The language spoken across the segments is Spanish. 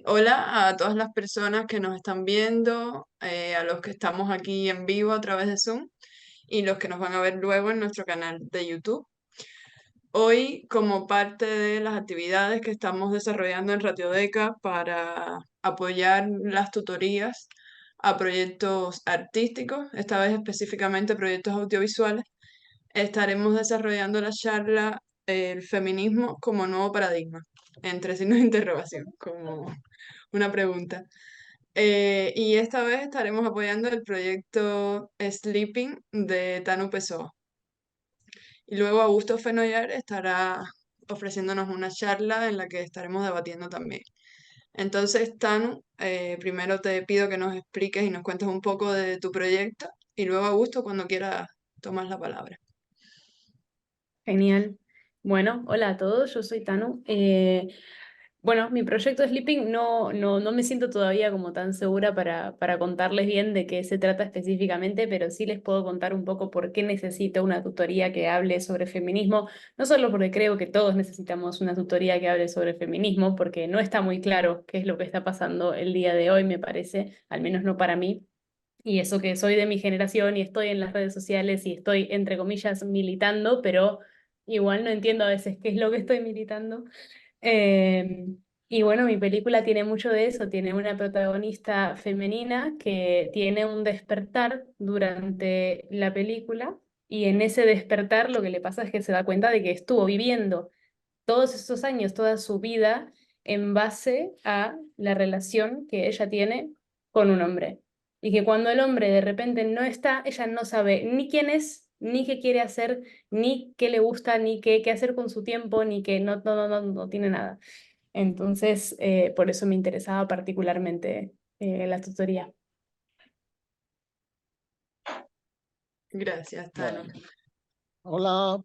Hola a todas las personas que nos están viendo, a los que estamos aquí en vivo a través de Zoom y los que nos van a ver luego en nuestro canal de YouTube. Hoy, como parte de las actividades que estamos desarrollando en Ratiodeca para apoyar las tutorías a proyectos artísticos, esta vez específicamente proyectos audiovisuales, estaremos desarrollando la charla El feminismo como nuevo paradigma, entre signos de interrogación, como una pregunta. Y esta vez estaremos apoyando el proyecto Sleeping de Tanu Pessoa. Y luego Augusto Fenollar estará ofreciéndonos una charla en la que estaremos debatiendo también. Entonces, Tanu, primero te pido que nos expliques y nos cuentes un poco de tu proyecto y luego Augusto, cuando quieras, tomas la palabra. Genial. Bueno, hola a todos, yo soy Tanu. Bueno, mi proyecto Sleeping no me siento todavía como tan segura para contarles bien de qué se trata específicamente, pero sí les puedo contar un poco por qué necesito una tutoría que hable sobre feminismo. No solo porque creo que todos necesitamos una tutoría que hable sobre feminismo, porque no está muy claro qué es lo que está pasando el día de hoy, me parece, al menos no para mí. Y eso que soy de mi generación y estoy en las redes sociales y estoy, entre comillas, militando, pero igual no entiendo a veces qué es lo que estoy militando. Eh, y bueno, mi película tiene mucho de eso, tiene una protagonista femenina que tiene un despertar durante la película y en ese despertar lo que le pasa es que se da cuenta de que estuvo viviendo todos esos años, toda su vida en base a la relación que ella tiene con un hombre. Y que cuando el hombre de repente no está, ella no sabe ni quién es, ni qué quiere hacer, ni qué le gusta, ni qué hacer con su tiempo, ni que no tiene nada. Entonces, por eso me interesaba particularmente la tutoría. Gracias, Tanu. Bueno, hola,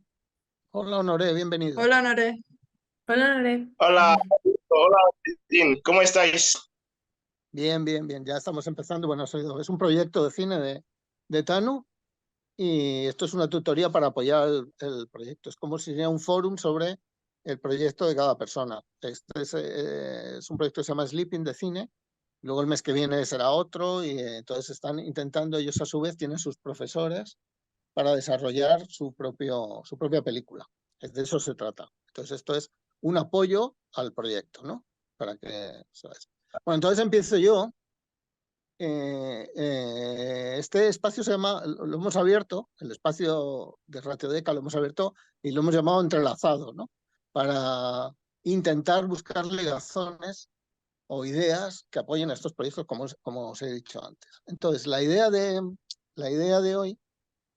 hola Honoré, bienvenido. Hola, Nore. Hola, Lore. Hola, hola, Cristín, ¿cómo estáis? Bien, bien, bien, ya estamos empezando. Bueno, es un proyecto de cine de Tanu y esto es una tutoría para apoyar el proyecto. Es como si fuera un fórum sobre el proyecto de cada persona. Este es un proyecto que se llama Sleeping de cine. Luego el mes que viene será otro y entonces están intentando, ellos a su vez tienen sus profesores para desarrollar su propia película. De eso se trata. Entonces, esto es un apoyo al proyecto, ¿no? Para que, ¿sabes? Bueno, entonces empiezo yo. Este espacio se llama, lo hemos abierto, el espacio de Ratiodeca lo hemos abierto y lo hemos llamado entrelazado, ¿no? Para intentar buscar ligazones o ideas que apoyen a estos proyectos, como os he dicho antes. Entonces, la idea de hoy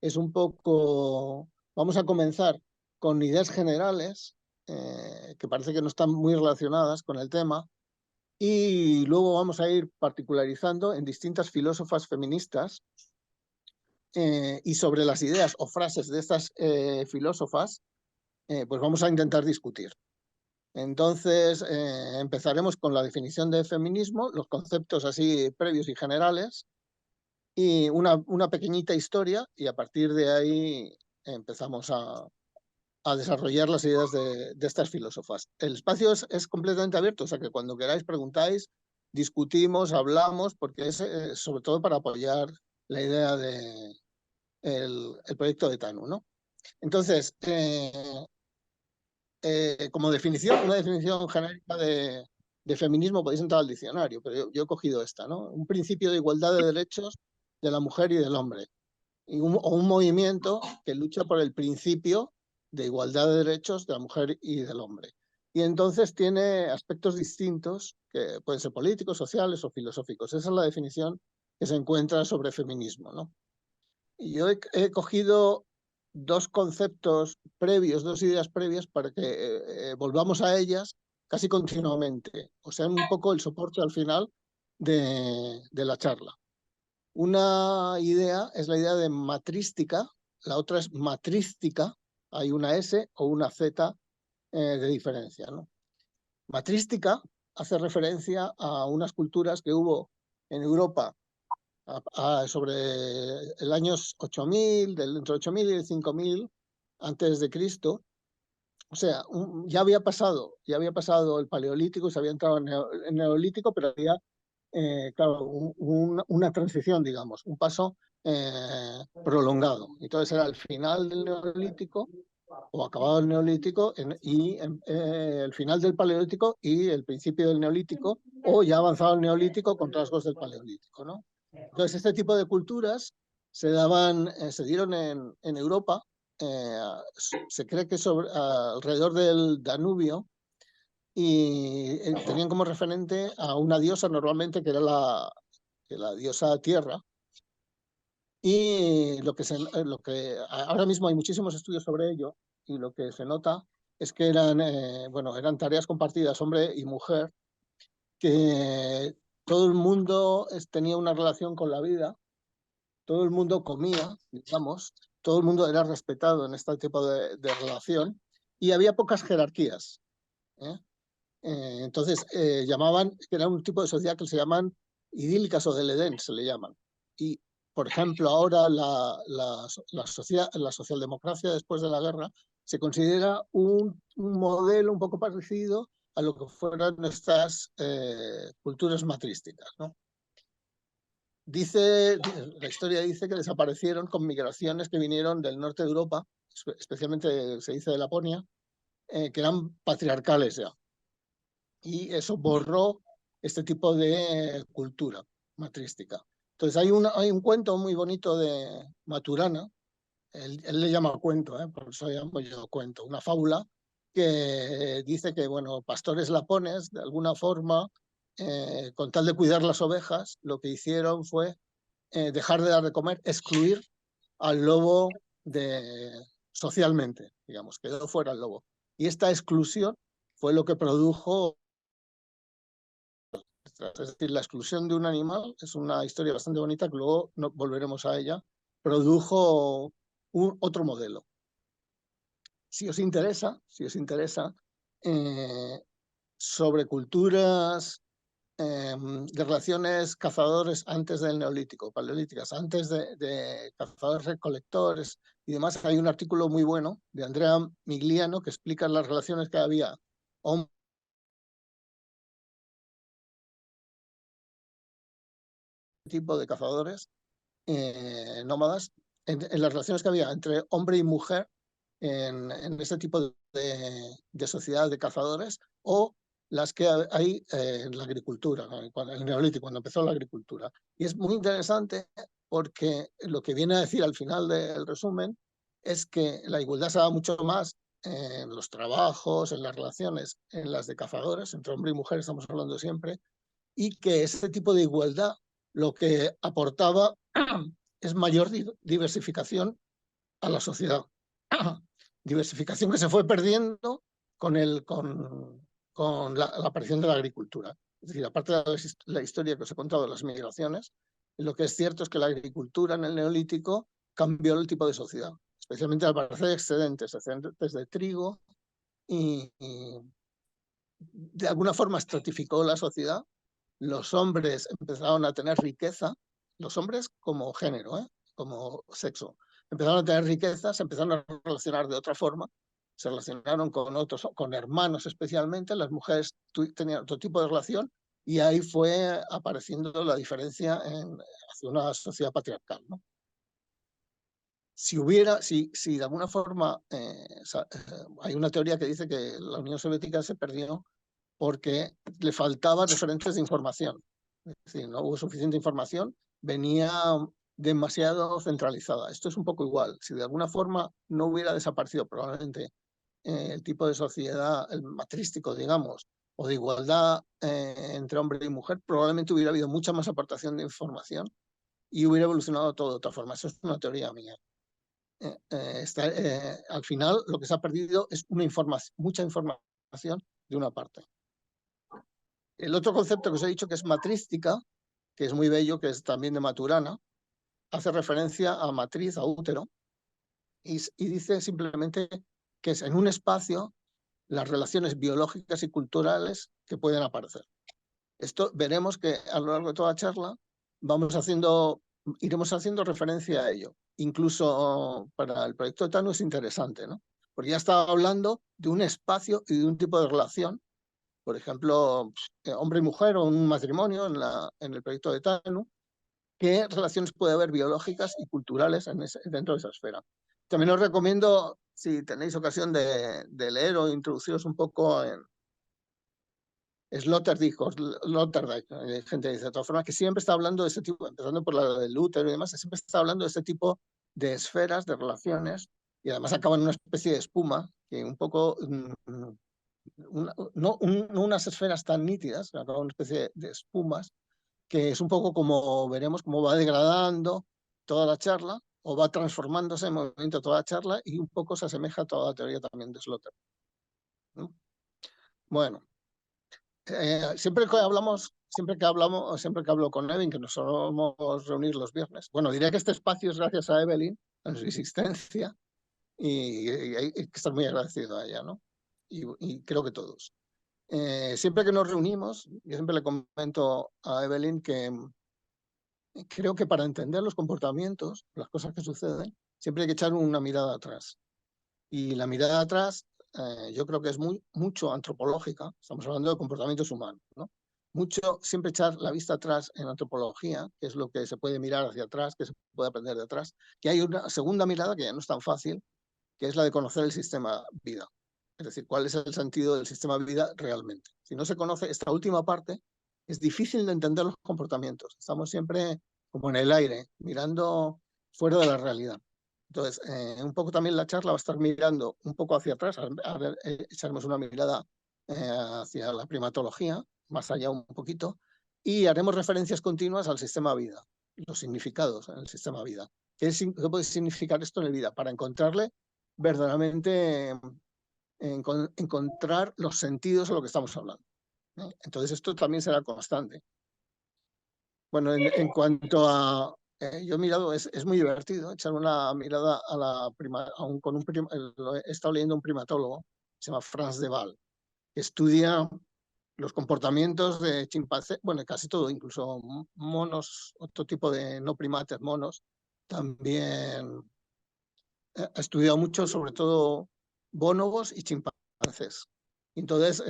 es un poco, vamos a comenzar con ideas generales que parece que no están muy relacionadas con el tema y luego vamos a ir particularizando en distintas filósofas feministas y sobre las ideas o frases de estas filósofas, pues vamos a intentar discutir. Entonces, empezaremos con la definición de feminismo, los conceptos así previos y generales, y una pequeñita historia, y a partir de ahí empezamos a desarrollar las ideas de estas filósofas. El espacio es completamente abierto, o sea que cuando queráis preguntáis, discutimos, hablamos, porque es sobre todo para apoyar la idea de el proyecto de Tanu, ¿no? Entonces, como definición, una definición genérica de feminismo podéis entrar al diccionario, pero yo he cogido esta, ¿no? Un principio de igualdad de derechos de la mujer y del hombre, o un movimiento que lucha por el principio de igualdad de derechos de la mujer y del hombre. Y entonces tiene aspectos distintos que pueden ser políticos, sociales o filosóficos. Esa es la definición que se encuentra sobre feminismo, ¿no? Y yo he cogido dos conceptos previos, dos ideas previas para que volvamos a ellas casi continuamente, o sea, un poco el soporte al final de la charla. Una idea es la idea de matrística, la otra es matrística, hay una S o una Z de diferencia, ¿no? Matrística hace referencia a unas culturas que hubo en Europa sobre el año 8000, entre 8000 y el 5000 antes de Cristo, o sea, ya había pasado el Paleolítico, se había entrado en el Neolítico, pero había, claro, una transición, digamos, un paso prolongado. Entonces era el final del Neolítico o acabado el Neolítico y el final del Paleolítico y el principio del Neolítico, o ya avanzado el Neolítico con rasgos del Paleolítico, ¿no? Entonces este tipo de culturas se dieron en Europa. Se cree que alrededor del Danubio, y tenían como referente a una diosa normalmente que era la diosa Tierra. Y lo que ahora mismo hay muchísimos estudios sobre ello, y lo que se nota es que eran tareas compartidas, hombre y mujer, que todo el mundo tenía una relación con la vida, todo el mundo comía, digamos, todo el mundo era respetado en este tipo de relación, y había pocas jerarquías. Entonces llamaban, que era un tipo de sociedad que se llaman idílicas o del Edén, se le llaman. Y, por ejemplo, ahora la socialdemocracia después de la guerra se considera un modelo un poco parecido a lo que fueran estas culturas matrísticas, ¿no? La historia dice que desaparecieron con migraciones que vinieron del norte de Europa, especialmente se dice de Laponia, que eran patriarcales ya. Y eso borró este tipo de cultura matrística. Entonces hay un cuento muy bonito de Maturana, él le llama cuento, por eso llamo yo cuento, una fábula que dice que, bueno, pastores lapones, de alguna forma, con tal de cuidar las ovejas, lo que hicieron fue dejar de dar de comer, excluir al lobo socialmente, digamos, quedó fuera el lobo. Y esta exclusión fue lo que produjo, es decir, la exclusión de un animal, es una historia bastante bonita que luego volveremos a ella, produjo otro modelo. Si os interesa, sobre culturas de relaciones cazadores antes del Neolítico, paleolíticas, antes de cazadores recolectores y demás, hay un artículo muy bueno de Andrea Migliano que explica las relaciones que había tipo de cazadores nómadas, en las relaciones que había entre hombre y mujer en este tipo de sociedad de cazadores, o las que hay en la agricultura, ¿no? En el Neolítico, cuando empezó la agricultura. Y es muy interesante porque lo que viene a decir al final del resumen es que la igualdad se da mucho más en los trabajos, en las relaciones, en las de cazadores, entre hombre y mujer estamos hablando siempre, y que ese tipo de igualdad lo que aportaba es mayor diversificación a la sociedad. Diversificación que se fue perdiendo con la aparición de la agricultura. Es decir, aparte de la historia que os he contado de las migraciones, lo que es cierto es que la agricultura en el Neolítico cambió el tipo de sociedad, especialmente al aparecer excedentes de trigo, y de alguna forma estratificó la sociedad. Los hombres empezaron a tener riqueza, los hombres como género, como sexo, empezaron a tener riqueza, se empezaron a relacionar de otra forma, se relacionaron con otros, con hermanos especialmente, las mujeres tenían otro tipo de relación, y ahí fue apareciendo la diferencia hacia una sociedad patriarcal, ¿no? Si de alguna forma, hay una teoría que dice que la Unión Soviética se perdió porque le faltaban referentes de información. Es decir, no hubo suficiente información, venía demasiado centralizada. Esto es un poco igual. Si de alguna forma no hubiera desaparecido probablemente el tipo de sociedad, el matrístico, digamos, o de igualdad entre hombre y mujer, probablemente hubiera habido mucha más aportación de información y hubiera evolucionado todo de otra forma. Eso es una teoría mía. Al final lo que se ha perdido es mucha información de una parte. El otro concepto que os he dicho, que es matrística, que es muy bello, que es también de Maturana, hace referencia a matriz, a útero, y dice simplemente que es en un espacio las relaciones biológicas y culturales que pueden aparecer. Esto veremos que a lo largo de toda la charla iremos haciendo referencia a ello. Incluso para el proyecto TANU es interesante, ¿no? porque ya está hablando de un espacio y de un tipo de relación, por ejemplo, hombre y mujer o un matrimonio en el proyecto de Tanu, qué relaciones puede haber biológicas y culturales dentro de esa esfera. También os recomiendo, si tenéis ocasión de leer o introduciros un poco en Sloterdijk, hay gente que dice de todas formas que siempre está hablando de este tipo, empezando por la del útero y demás, siempre está hablando de este tipo de esferas, de relaciones, y además acaba en una especie de espuma que un poco, no unas esferas tan nítidas, acaba en una especie de espumas, que es un poco como veremos cómo va degradando toda la charla o va transformándose en movimiento toda la charla y un poco se asemeja a toda la teoría también de Sloterdijk, ¿no? Bueno, siempre que hablo con Evelyn, que nos solemos reunir los viernes, bueno, diré que este espacio es gracias a Evelyn, a su existencia, y hay que estar muy agradecido a ella, ¿no? Y creo que todos. Siempre que nos reunimos, yo siempre le comento a Evelyn que creo que para entender los comportamientos, las cosas que suceden, siempre hay que echar una mirada atrás. Y la mirada atrás yo creo que es mucho antropológica, estamos hablando de comportamientos humanos, ¿no? Mucho siempre echar la vista atrás en antropología, que es lo que se puede mirar hacia atrás, que se puede aprender de atrás, que hay una segunda mirada que ya no es tan fácil, que es la de conocer el sistema vida. Es decir, cuál es el sentido del sistema vida realmente. Si no se conoce esta última parte, es difícil de entender los comportamientos. Estamos siempre como en el aire, mirando fuera de la realidad. Entonces, un poco también la charla va a estar mirando un poco hacia atrás, a ver, echaremos una mirada hacia la primatología, más allá un poquito, y haremos referencias continuas al sistema vida, los significados en el sistema vida. ¿Qué puede significar esto en el vida? Para encontrarle verdaderamente, encontrar los sentidos a lo que estamos hablando. Entonces, esto también será constante. Bueno, en cuanto a yo he mirado, es muy divertido echar una mirada a la he estado leyendo un primatólogo, se llama Franz de Waal, que estudia los comportamientos de chimpancés, bueno, casi todo, incluso monos, otro tipo de no primates, monos. También ha estudiado mucho, sobre todo, bonobos y chimpancés. Entonces,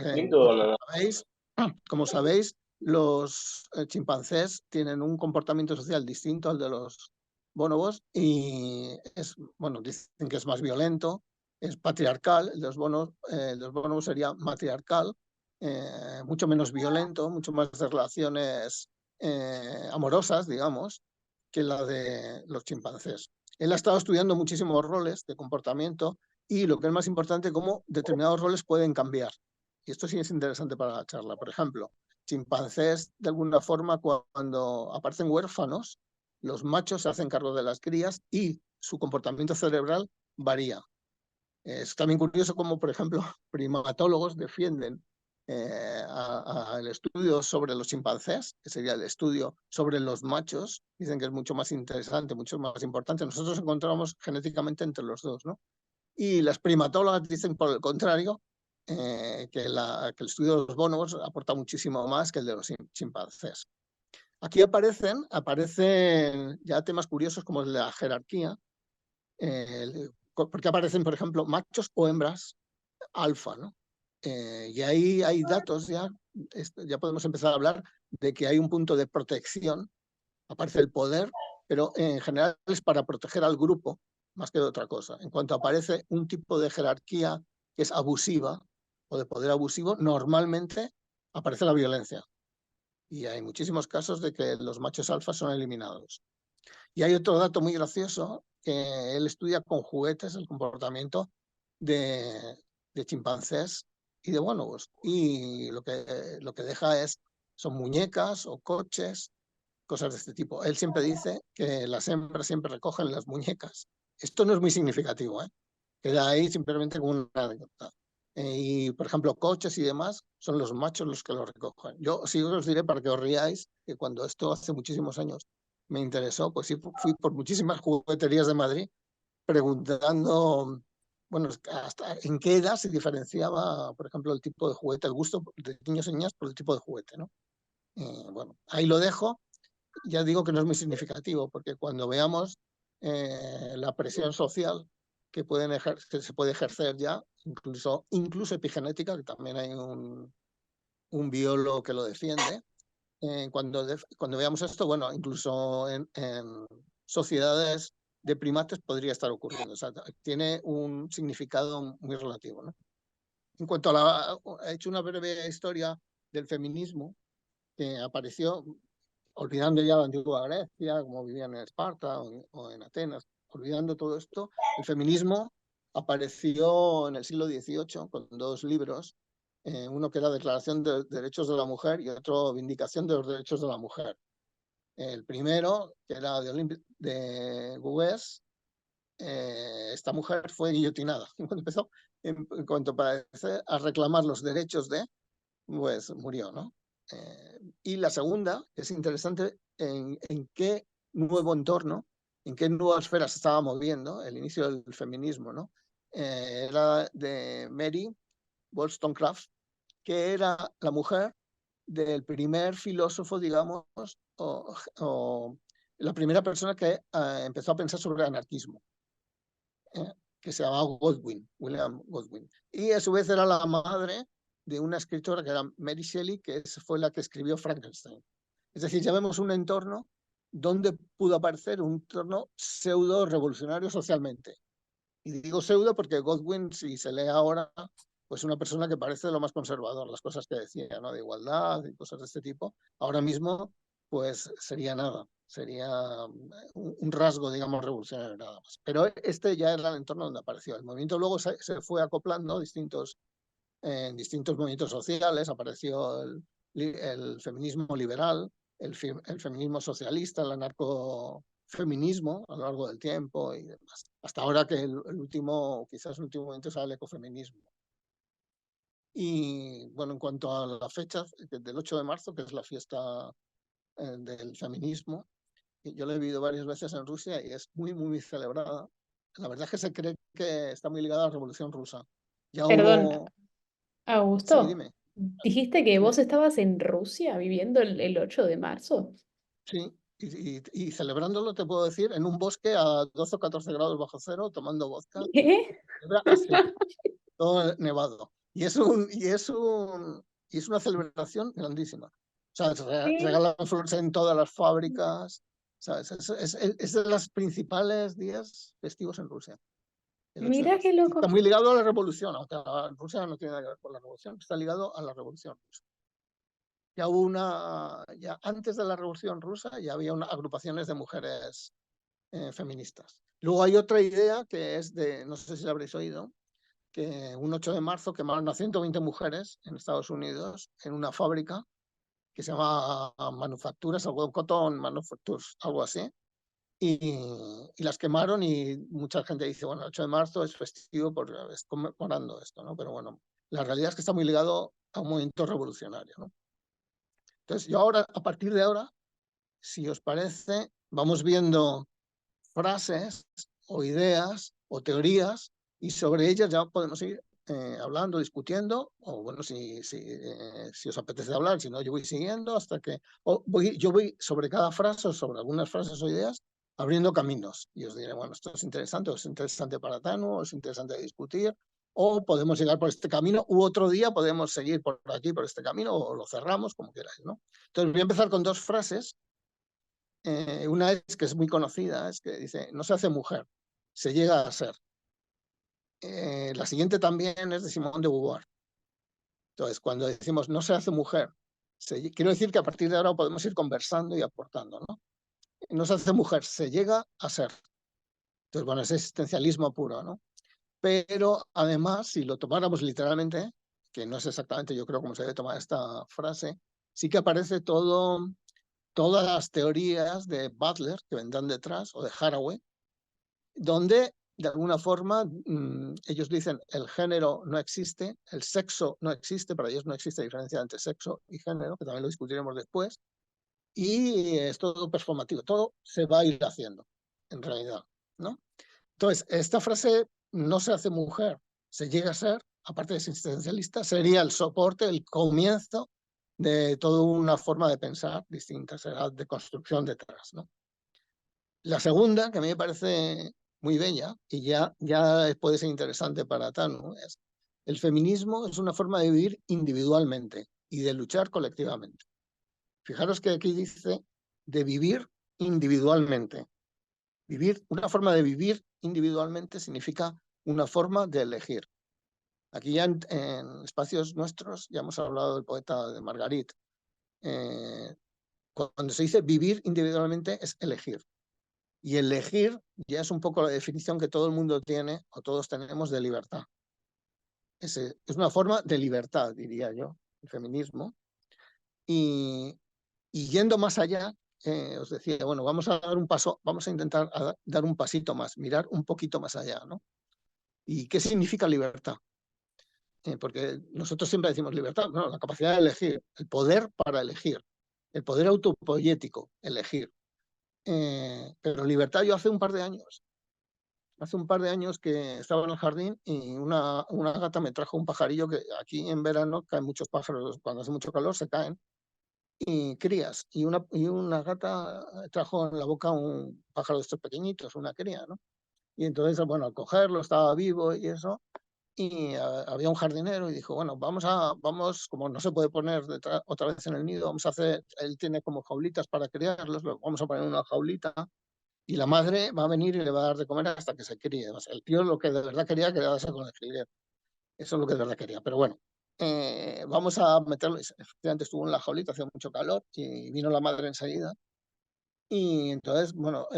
como sabéis, los chimpancés tienen un comportamiento social distinto al de los bonobos y bueno, dicen que es más violento, es patriarcal, el de los bonobos sería matriarcal, mucho menos violento, mucho más de relaciones amorosas, digamos, que la de los chimpancés. Él ha estado estudiando muchísimos roles de comportamiento y lo que es más importante, cómo determinados roles pueden cambiar. Y esto sí es interesante para la charla. Por ejemplo, chimpancés, de alguna forma, cuando aparecen huérfanos, los machos se hacen cargo de las crías y su comportamiento cerebral varía. Es también curioso cómo, por ejemplo, primatólogos defienden el estudio sobre los chimpancés, que sería el estudio sobre los machos. Dicen que es mucho más interesante, mucho más importante. Nosotros encontramos genéticamente entre los dos, ¿no? Y las primatólogas dicen, por el contrario, que el estudio de los bonobos aporta muchísimo más que el de los chimpancés. Aquí aparecen ya temas curiosos como el de la jerarquía, porque aparecen, por ejemplo, machos o hembras alfa, ¿no? Y ahí hay datos ya podemos empezar a hablar de que hay un punto de protección, aparece el poder, pero en general es para proteger al grupo más que de otra cosa. En cuanto aparece un tipo de jerarquía que es abusiva o de poder abusivo, normalmente aparece la violencia. Y hay muchísimos casos de que los machos alfa son eliminados. Y hay otro dato muy gracioso, que él estudia con juguetes el comportamiento de chimpancés y de bonobos. Y lo que deja son muñecas o coches, cosas de este tipo. Él siempre dice que las hembras siempre recogen las muñecas. Esto no es muy significativo, queda ahí simplemente como una anécdota. Y, por ejemplo, coches y demás, son los machos los que los recogen. Yo sí os diré, para que os riáis, que cuando esto hace muchísimos años me interesó, pues sí fui por muchísimas jugueterías de Madrid preguntando, bueno, hasta en qué edad se diferenciaba, por ejemplo, el tipo de juguete, el gusto de niños y niñas por el tipo de juguete, ¿no? Bueno, ahí lo dejo. Ya digo que no es muy significativo, porque cuando veamos la presión social que se puede ejercer ya, incluso epigenética, que también hay un biólogo que lo defiende. Cuando veamos esto, bueno, incluso en sociedades de primates podría estar ocurriendo. O sea, tiene un significado muy relativo, ¿no? En cuanto a he hecho una breve historia del feminismo que apareció, olvidando ya la antigua Grecia, como vivían en Esparta o en Atenas, olvidando todo esto, el feminismo apareció en el siglo XVIII con dos libros, uno que era Declaración de Derechos de la Mujer y otro Vindicación de los Derechos de la Mujer. El primero, que era de Gouès, esta mujer fue guillotinada. Cuando empezó, en cuanto parece, a reclamar los derechos pues murió, ¿no? Y la segunda, es interesante en qué nuevo entorno, en qué nueva esfera se estaba moviendo el inicio del feminismo, ¿no? Era de Mary Wollstonecraft, que era la mujer del primer filósofo, digamos, o la primera persona que empezó a pensar sobre el anarquismo, que se llamaba William Godwin. Y a su vez era la madre de una escritora que era Mary Shelley, que fue la que escribió Frankenstein. Es decir, ya vemos un entorno donde pudo aparecer un entorno pseudo-revolucionario socialmente. Y digo pseudo porque Godwin, si se lee ahora, pues una persona que parece lo más conservador, las cosas que decía, ¿no? De igualdad y cosas de este tipo, ahora mismo pues sería nada, sería un rasgo, digamos, revolucionario nada más. Pero este ya era el entorno donde apareció. El movimiento luego se fue acoplando en distintos movimientos sociales, apareció el feminismo liberal, el feminismo socialista, el anarcofeminismo a lo largo del tiempo y demás. Hasta ahora que quizás el último momento es el ecofeminismo. Y bueno, en cuanto a la fecha del 8 de marzo, que es la fiesta del feminismo, yo la he vivido varias veces en Rusia y es muy, muy celebrada. La verdad es que se cree que está muy ligada a la Revolución Rusa. Ya Perdón, hubo... Sí, Augusto, dime. dijiste que Dime. vos estabas en Rusia viviendo el 8 de marzo. Sí, y celebrándolo, te puedo decir, en un bosque a 12 o 14 grados bajo cero, tomando vodka, ¿Qué? así, todo nevado. Y es una celebración grandísima. O sea, ¿Qué? regalan flores en todas las fábricas. ¿Sabes? Es de los principales días festivos en Rusia, el 8 de Mira marzo. qué Y loco. está muy ligado a la revolución, aunque Rusia no tiene nada que ver con la revolución, está ligado a la revolución rusa. Ya antes de la Revolución Rusa ya había agrupaciones de mujeres feministas. Luego hay otra idea que es no sé si la habréis oído, que un 8 de marzo quemaron a 120 mujeres en Estados Unidos en una fábrica que se llama Manufacturas, algo Cotton Manufactures, algo así, y las quemaron y mucha gente dice, bueno, el 8 de marzo es festivo es conmemorando esto, ¿no? Pero bueno, la realidad es que está muy ligado a un movimiento revolucionario, ¿no? Entonces, yo ahora, a partir de ahora, si os parece, vamos viendo frases o ideas o teorías y sobre ellas ya podemos ir hablando, discutiendo, o bueno, si os apetece hablar, si no, yo voy siguiendo hasta que yo voy sobre cada frase o sobre algunas frases o ideas abriendo caminos y os diré, bueno, esto es interesante, o es interesante para Tanu, o es interesante discutir, o podemos llegar por este camino, u otro día podemos seguir por aquí, por este camino, o lo cerramos, como queráis, ¿no? Entonces voy a empezar con dos frases. Una es que es muy conocida, es que dice, no se hace mujer, se llega a ser. La siguiente también es de Simone de Beauvoir. Entonces, cuando decimos no se hace mujer, quiero decir que a partir de ahora podemos ir conversando y aportando, ¿no? No se hace mujer, se llega a ser. Entonces, bueno, es existencialismo puro, ¿no? Pero además, si lo tomáramos literalmente, que no es exactamente yo creo cómo se debe tomar esta frase, sí que aparece todas las teorías de Butler que vendrán detrás, o de Haraway, donde de alguna forma ellos dicen el género no existe, el sexo no existe, para ellos no existe diferencia entre sexo y género, que también lo discutiremos después, y es todo performativo, todo se va a ir haciendo, en realidad, ¿no? Entonces, esta frase, no se hace mujer, se llega a ser, aparte de existencialista, sería el soporte, el comienzo de toda una forma de pensar distinta, será de construcción detrás, ¿no? La segunda, que a mí me parece muy bella y ya puede ser interesante para Tanu. El feminismo es una forma de vivir individualmente y de luchar colectivamente. Fijaros que aquí dice de vivir individualmente. Una forma de vivir individualmente significa una forma de elegir. Aquí ya en espacios nuestros ya hemos hablado del poeta de Margarit. Cuando se dice vivir individualmente es elegir. Y elegir ya es un poco la definición que todo el mundo tiene o todos tenemos de libertad. Es una forma de libertad, diría yo, el feminismo. Y yendo más allá, os decía, bueno, vamos a dar un paso, vamos a intentar dar un pasito más, mirar un poquito más allá, ¿no? ¿Y qué significa libertad? Porque nosotros siempre decimos libertad, no, la capacidad de elegir, el poder para elegir, el poder autopoético, elegir. Pero libertad yo hace un par de años que estaba en el jardín y una gata me trajo un pajarillo que aquí en verano caen muchos pájaros, cuando hace mucho calor se caen, y crías. Y una gata trajo en la boca un pájaro de estos pequeñitos, una cría, ¿no? Y entonces, bueno, al cogerlo estaba vivo y eso, y había un jardinero y dijo, bueno, vamos, como no se puede poner otra vez en el nido, vamos a hacer, él tiene como jaulitas para criarlos, vamos a poner una jaulita y la madre va a venir y le va a dar de comer hasta que se críe. O sea, el tío lo que de verdad quería era quedarse con el jilguero. Eso es lo que de verdad quería. Pero bueno, vamos a meterlo. Efectivamente estuvo en la jaulita, hacía mucho calor y vino la madre enseguida. Y entonces, bueno,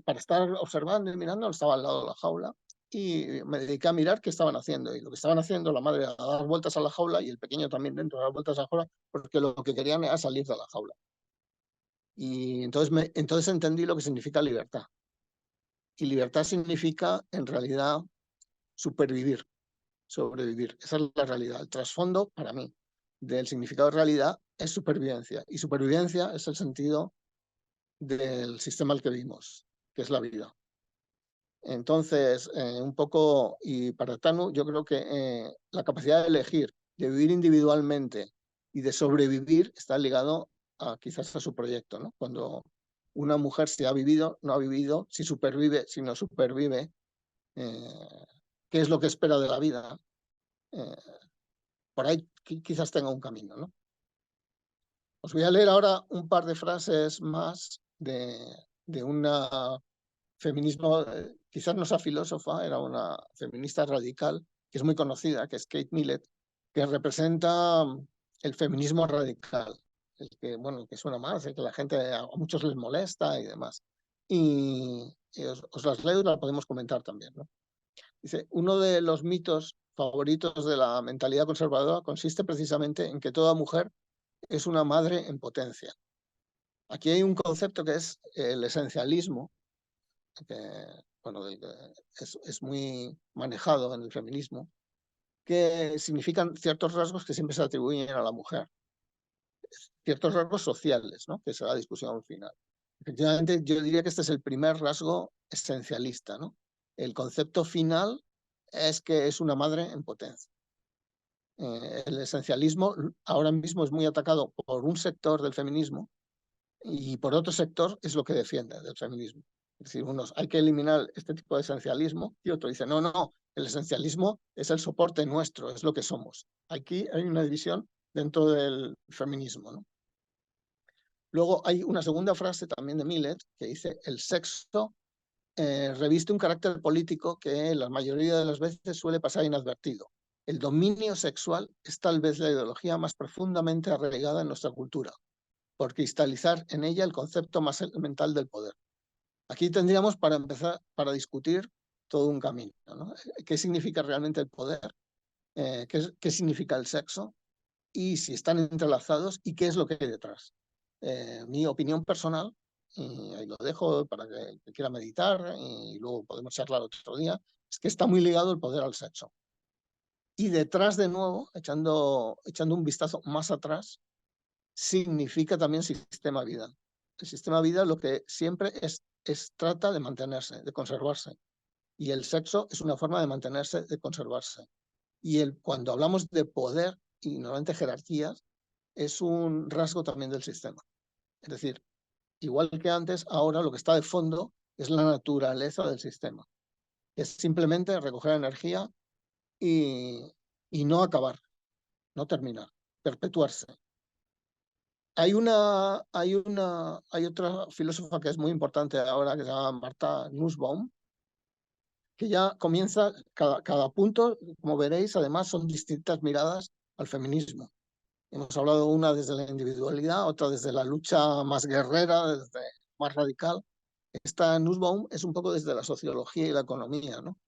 para estar observando y mirando, estaba al lado de la jaula y me dediqué a mirar qué estaban haciendo. Y lo que estaban haciendo, la madre a dar vueltas a la jaula y el pequeño también dentro a dar vueltas a la jaula, porque lo que querían era salir de la jaula. Y entonces entendí lo que significa libertad. Y libertad significa, en realidad, supervivir, sobrevivir. Esa es la realidad. El trasfondo, para mí, del significado de realidad es supervivencia. Y supervivencia es el sentido del sistema al que vivimos, que es la vida. Entonces, un poco, y para Tanu, yo creo que la capacidad de elegir, de vivir individualmente y de sobrevivir está ligado quizás a su proyecto, ¿no? Cuando una mujer si ha vivido, no ha vivido, si supervive, si no supervive, qué es lo que espera de la vida, por ahí quizás tenga un camino, ¿no? Os voy a leer ahora un par de frases más de una feminismo, quizás no sea filósofa, era una feminista radical, que es muy conocida, que es Kate Millett, que representa el feminismo radical, el que, bueno, el que suena más, el que la gente, a muchos les molesta y demás. Y os las leo y las podemos comentar también, ¿no? Dice, uno de los mitos favoritos de la mentalidad conservadora consiste precisamente en que toda mujer es una madre en potencia. Aquí hay un concepto que es el esencialismo, que bueno, es muy manejado en el feminismo, que significan ciertos rasgos que siempre se atribuyen a la mujer, ciertos rasgos sociales, ¿no? Que será la discusión final. Efectivamente, yo diría que este es el primer rasgo esencialista, ¿no? El concepto final es que es una madre en potencia. El esencialismo ahora mismo es muy atacado por un sector del feminismo y por otro sector es lo que defiende del feminismo. Es decir, unos hay que eliminar este tipo de esencialismo y otro dice, no, no, el esencialismo es el soporte nuestro, es lo que somos. Aquí hay una división dentro del feminismo, ¿no? Luego hay una segunda frase también de Millett que dice, el sexo reviste un carácter político que la mayoría de las veces suele pasar inadvertido. El dominio sexual es tal vez la ideología más profundamente arraigada en nuestra cultura, por cristalizar en ella el concepto más elemental del poder. Aquí tendríamos para empezar, para discutir todo un camino, ¿no? ¿Qué significa realmente el poder? ¿Qué significa el sexo? Y si están entrelazados y qué es lo que hay detrás. Mi opinión personal, y ahí lo dejo para que quiera meditar y luego podemos charlar otro día, es que está muy ligado el poder al sexo. Y detrás de nuevo, echando un vistazo más atrás, significa también sistema vida. El sistema vida lo que siempre trata de mantenerse, de conservarse. Y el sexo es una forma de mantenerse, de conservarse. Y cuando hablamos de poder y normalmente jerarquías, es un rasgo también del sistema. Es decir, igual que antes, ahora lo que está de fondo es la naturaleza del sistema. Es simplemente recoger energía y no acabar, no terminar, perpetuarse. Hay otra filósofa que es muy importante ahora, que se llama Martha Nussbaum, que ya comienza, cada punto, como veréis, además son distintas miradas al feminismo. Hemos hablado una desde la individualidad, otra desde la lucha más guerrera, desde más radical. Esta Nussbaum es un poco desde la sociología y la economía, ¿no?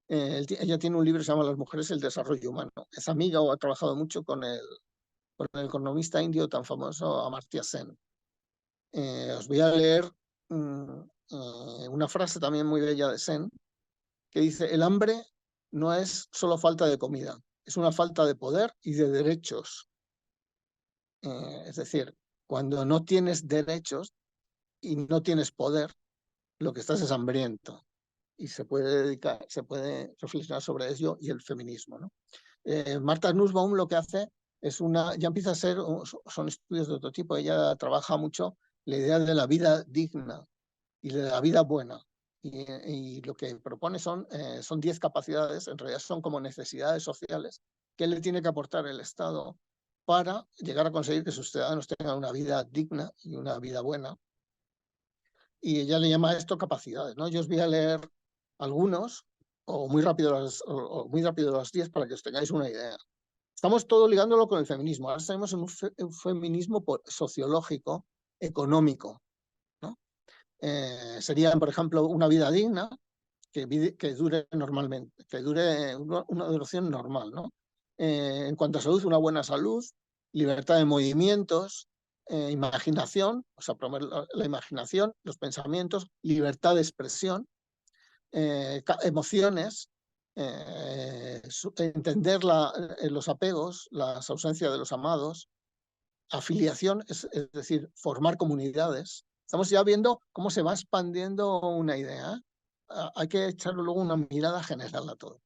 Ella tiene un libro que se llama Las mujeres y el desarrollo humano. Es amiga o ha trabajado mucho con el economista indio tan famoso Amartya Sen. Os voy a leer una frase también muy bella de Sen, que dice: el hambre no es solo falta de comida, es una falta de poder y de derechos. Es decir, cuando no tienes derechos y no tienes poder, lo que estás es hambriento. Y se puede reflexionar sobre ello y el feminismo, ¿no? Martha Nussbaum lo que hace es ya empieza a ser, son estudios de otro tipo, ella trabaja mucho la idea de la vida digna y de la vida buena. Y lo que propone son 10 capacidades, en realidad son como necesidades sociales que le tiene que aportar el Estado para llegar a conseguir que sus ciudadanos tengan una vida digna y una vida buena. Y ella le llama a esto capacidades, ¿no? Yo os voy a leer algunos, o muy rápido los 10 para que os tengáis una idea. Estamos todo ligándolo con el feminismo. Ahora estamos en un feminismo sociológico, económico, ¿no? Serían, por ejemplo, una vida digna que dure normalmente, que dure una duración normal, ¿no? En cuanto a salud, una buena salud, libertad de movimientos, imaginación, o sea, promover la imaginación, los pensamientos, libertad de expresión, emociones, entender los apegos, las ausencias de los amados, afiliación, es decir, formar comunidades. Estamos ya viendo cómo se va expandiendo una idea. Hay que echarle luego una mirada general a todo.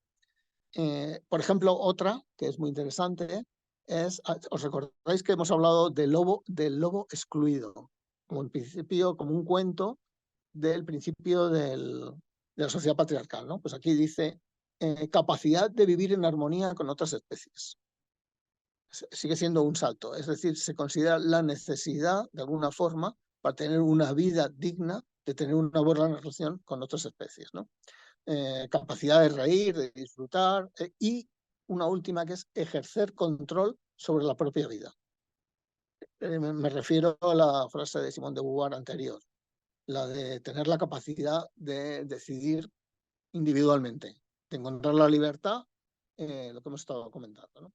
Por ejemplo, otra que es muy interesante es, ¿os recordáis que hemos hablado del lobo excluido? Como el principio, como un cuento del principio de la sociedad patriarcal, ¿no? Pues aquí dice capacidad de vivir en armonía con otras especies. Sigue siendo un salto, es decir, se considera la necesidad, de alguna forma, para tener una vida digna, de tener una buena relación con otras especies, ¿no? Capacidad de reír, de disfrutar, y una última que es ejercer control sobre la propia vida. Me refiero a la frase de Simone de Beauvoir anterior, la de tener la capacidad de decidir individualmente, de encontrar la libertad, lo que hemos estado comentando, ¿no?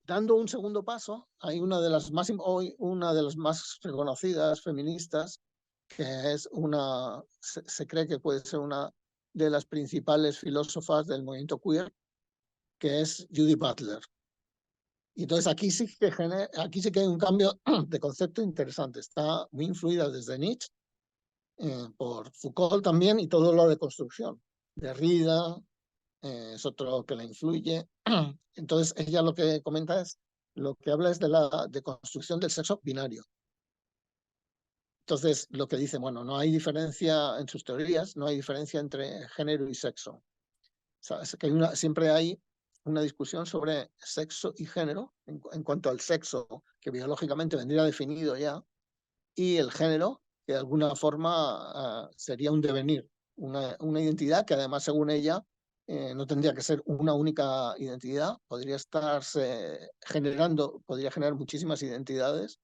Dando un segundo paso, hay hoy una de las más reconocidas feministas, que es se cree que puede ser una de las principales filósofas del movimiento queer, que es Judith Butler. Y entonces aquí sí que hay un cambio de concepto interesante. Está muy influida desde Nietzsche, por Foucault también, y todo lo de construcción. Derrida es otro que la influye. Entonces ella lo que comenta lo que habla es de la deconstrucción del sexo binario. Entonces lo que dice, bueno, no hay diferencia en sus teorías, no hay diferencia entre género y sexo. O sea, es que siempre hay una discusión sobre sexo y género en cuanto al sexo, que biológicamente vendría definido ya, y el género, que de alguna forma sería un devenir, una identidad que además, según ella, no tendría que ser una única identidad, podría podría generar muchísimas identidades,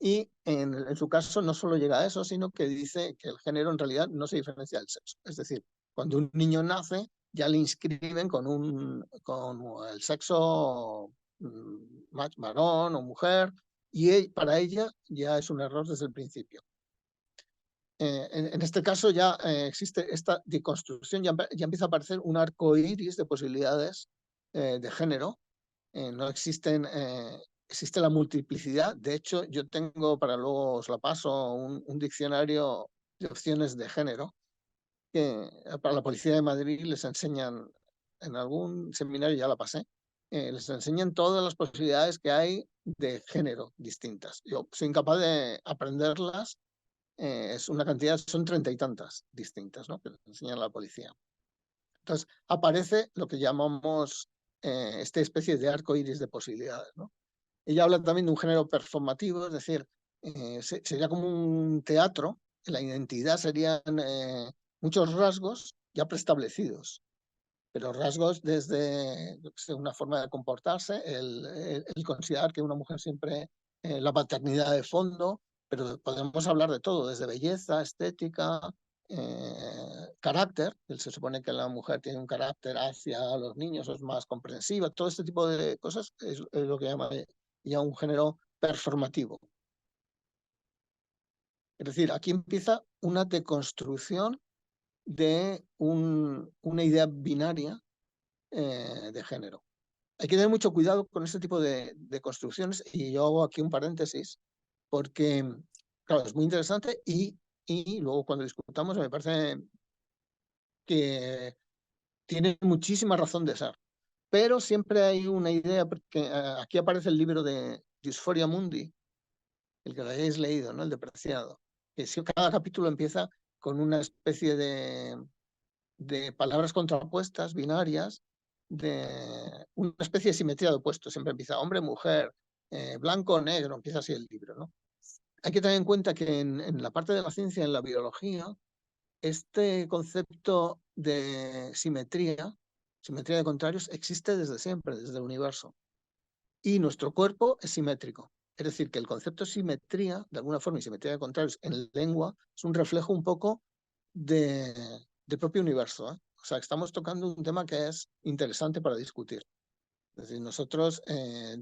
y en su caso no solo llega a eso, sino que dice que el género en realidad no se diferencia del sexo. Es decir, cuando un niño nace, ya le inscriben con el sexo varón o mujer, y para ella ya es un error desde el principio. En este caso ya existe esta deconstrucción, ya empieza a aparecer un arco iris de posibilidades de género. No existe la multiplicidad. De hecho, yo tengo, para luego os la paso, un diccionario de opciones de género que para la Policía de Madrid les enseñan, en algún seminario ya la pasé, les enseñan todas las posibilidades que hay de género distintas. Yo soy incapaz de aprenderlas es una cantidad, son 30 y tantas distintas, ¿no? Que enseña la policía. Entonces aparece lo que llamamos esta especie de arco iris de posibilidades, ¿no? Ella habla también de un género performativo, es decir, sería como un teatro, la identidad serían muchos rasgos ya preestablecidos, pero rasgos desde una forma de comportarse, el considerar que una mujer siempre, la paternidad de fondo, pero podemos hablar de todo, desde belleza, estética, carácter. Se supone que la mujer tiene un carácter hacia los niños, es más comprensiva, todo este tipo de cosas es lo que llama ya un género performativo. Es decir, aquí empieza una deconstrucción de una idea binaria de género. Hay que tener mucho cuidado con este tipo de construcciones, y yo hago aquí un paréntesis porque, claro, es muy interesante y luego cuando discutamos me parece que tiene muchísima razón de ser. Pero siempre hay una idea, porque aquí aparece el libro de Dysphoria Mundi, el que lo hayáis leído, ¿no? El Depreciado, que cada capítulo empieza con una especie de palabras contrapuestas, binarias, de una especie de simetría de opuestos. Siempre empieza hombre, mujer, blanco, negro, empieza así el libro, ¿no? Hay que tener en cuenta que en la parte de la ciencia, en la biología, este concepto de simetría de contrarios, existe desde siempre, desde el universo. Y nuestro cuerpo es simétrico. Es decir, que el concepto de simetría, de alguna forma, y simetría de contrarios en lengua, es un reflejo un poco del propio universo, ¿eh? O sea, estamos tocando un tema que es interesante para discutir. Es decir, nosotros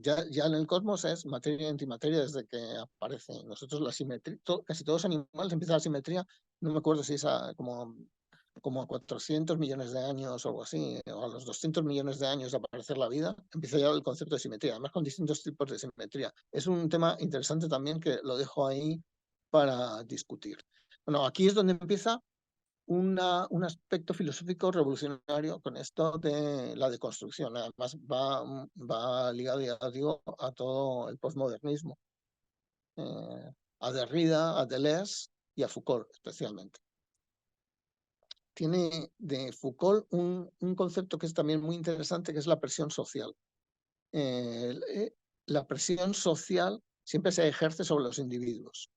ya en el cosmos es materia y antimateria desde que aparece. Nosotros la simetría, casi todos los animales empiezan la simetría, no me acuerdo si es como a 400 millones de años o algo así, o a los 200 millones de años de aparecer la vida, empieza ya el concepto de simetría, además con distintos tipos de simetría. Es un tema interesante también que lo dejo ahí para discutir. Bueno, aquí es donde empieza un aspecto filosófico revolucionario con esto de la deconstrucción. Además va ligado, ya digo, a todo el posmodernismo, a Derrida, a Deleuze y a Foucault especialmente. Tiene de Foucault un concepto que es también muy interesante, que es la presión social. La presión social siempre se ejerce sobre los individuos.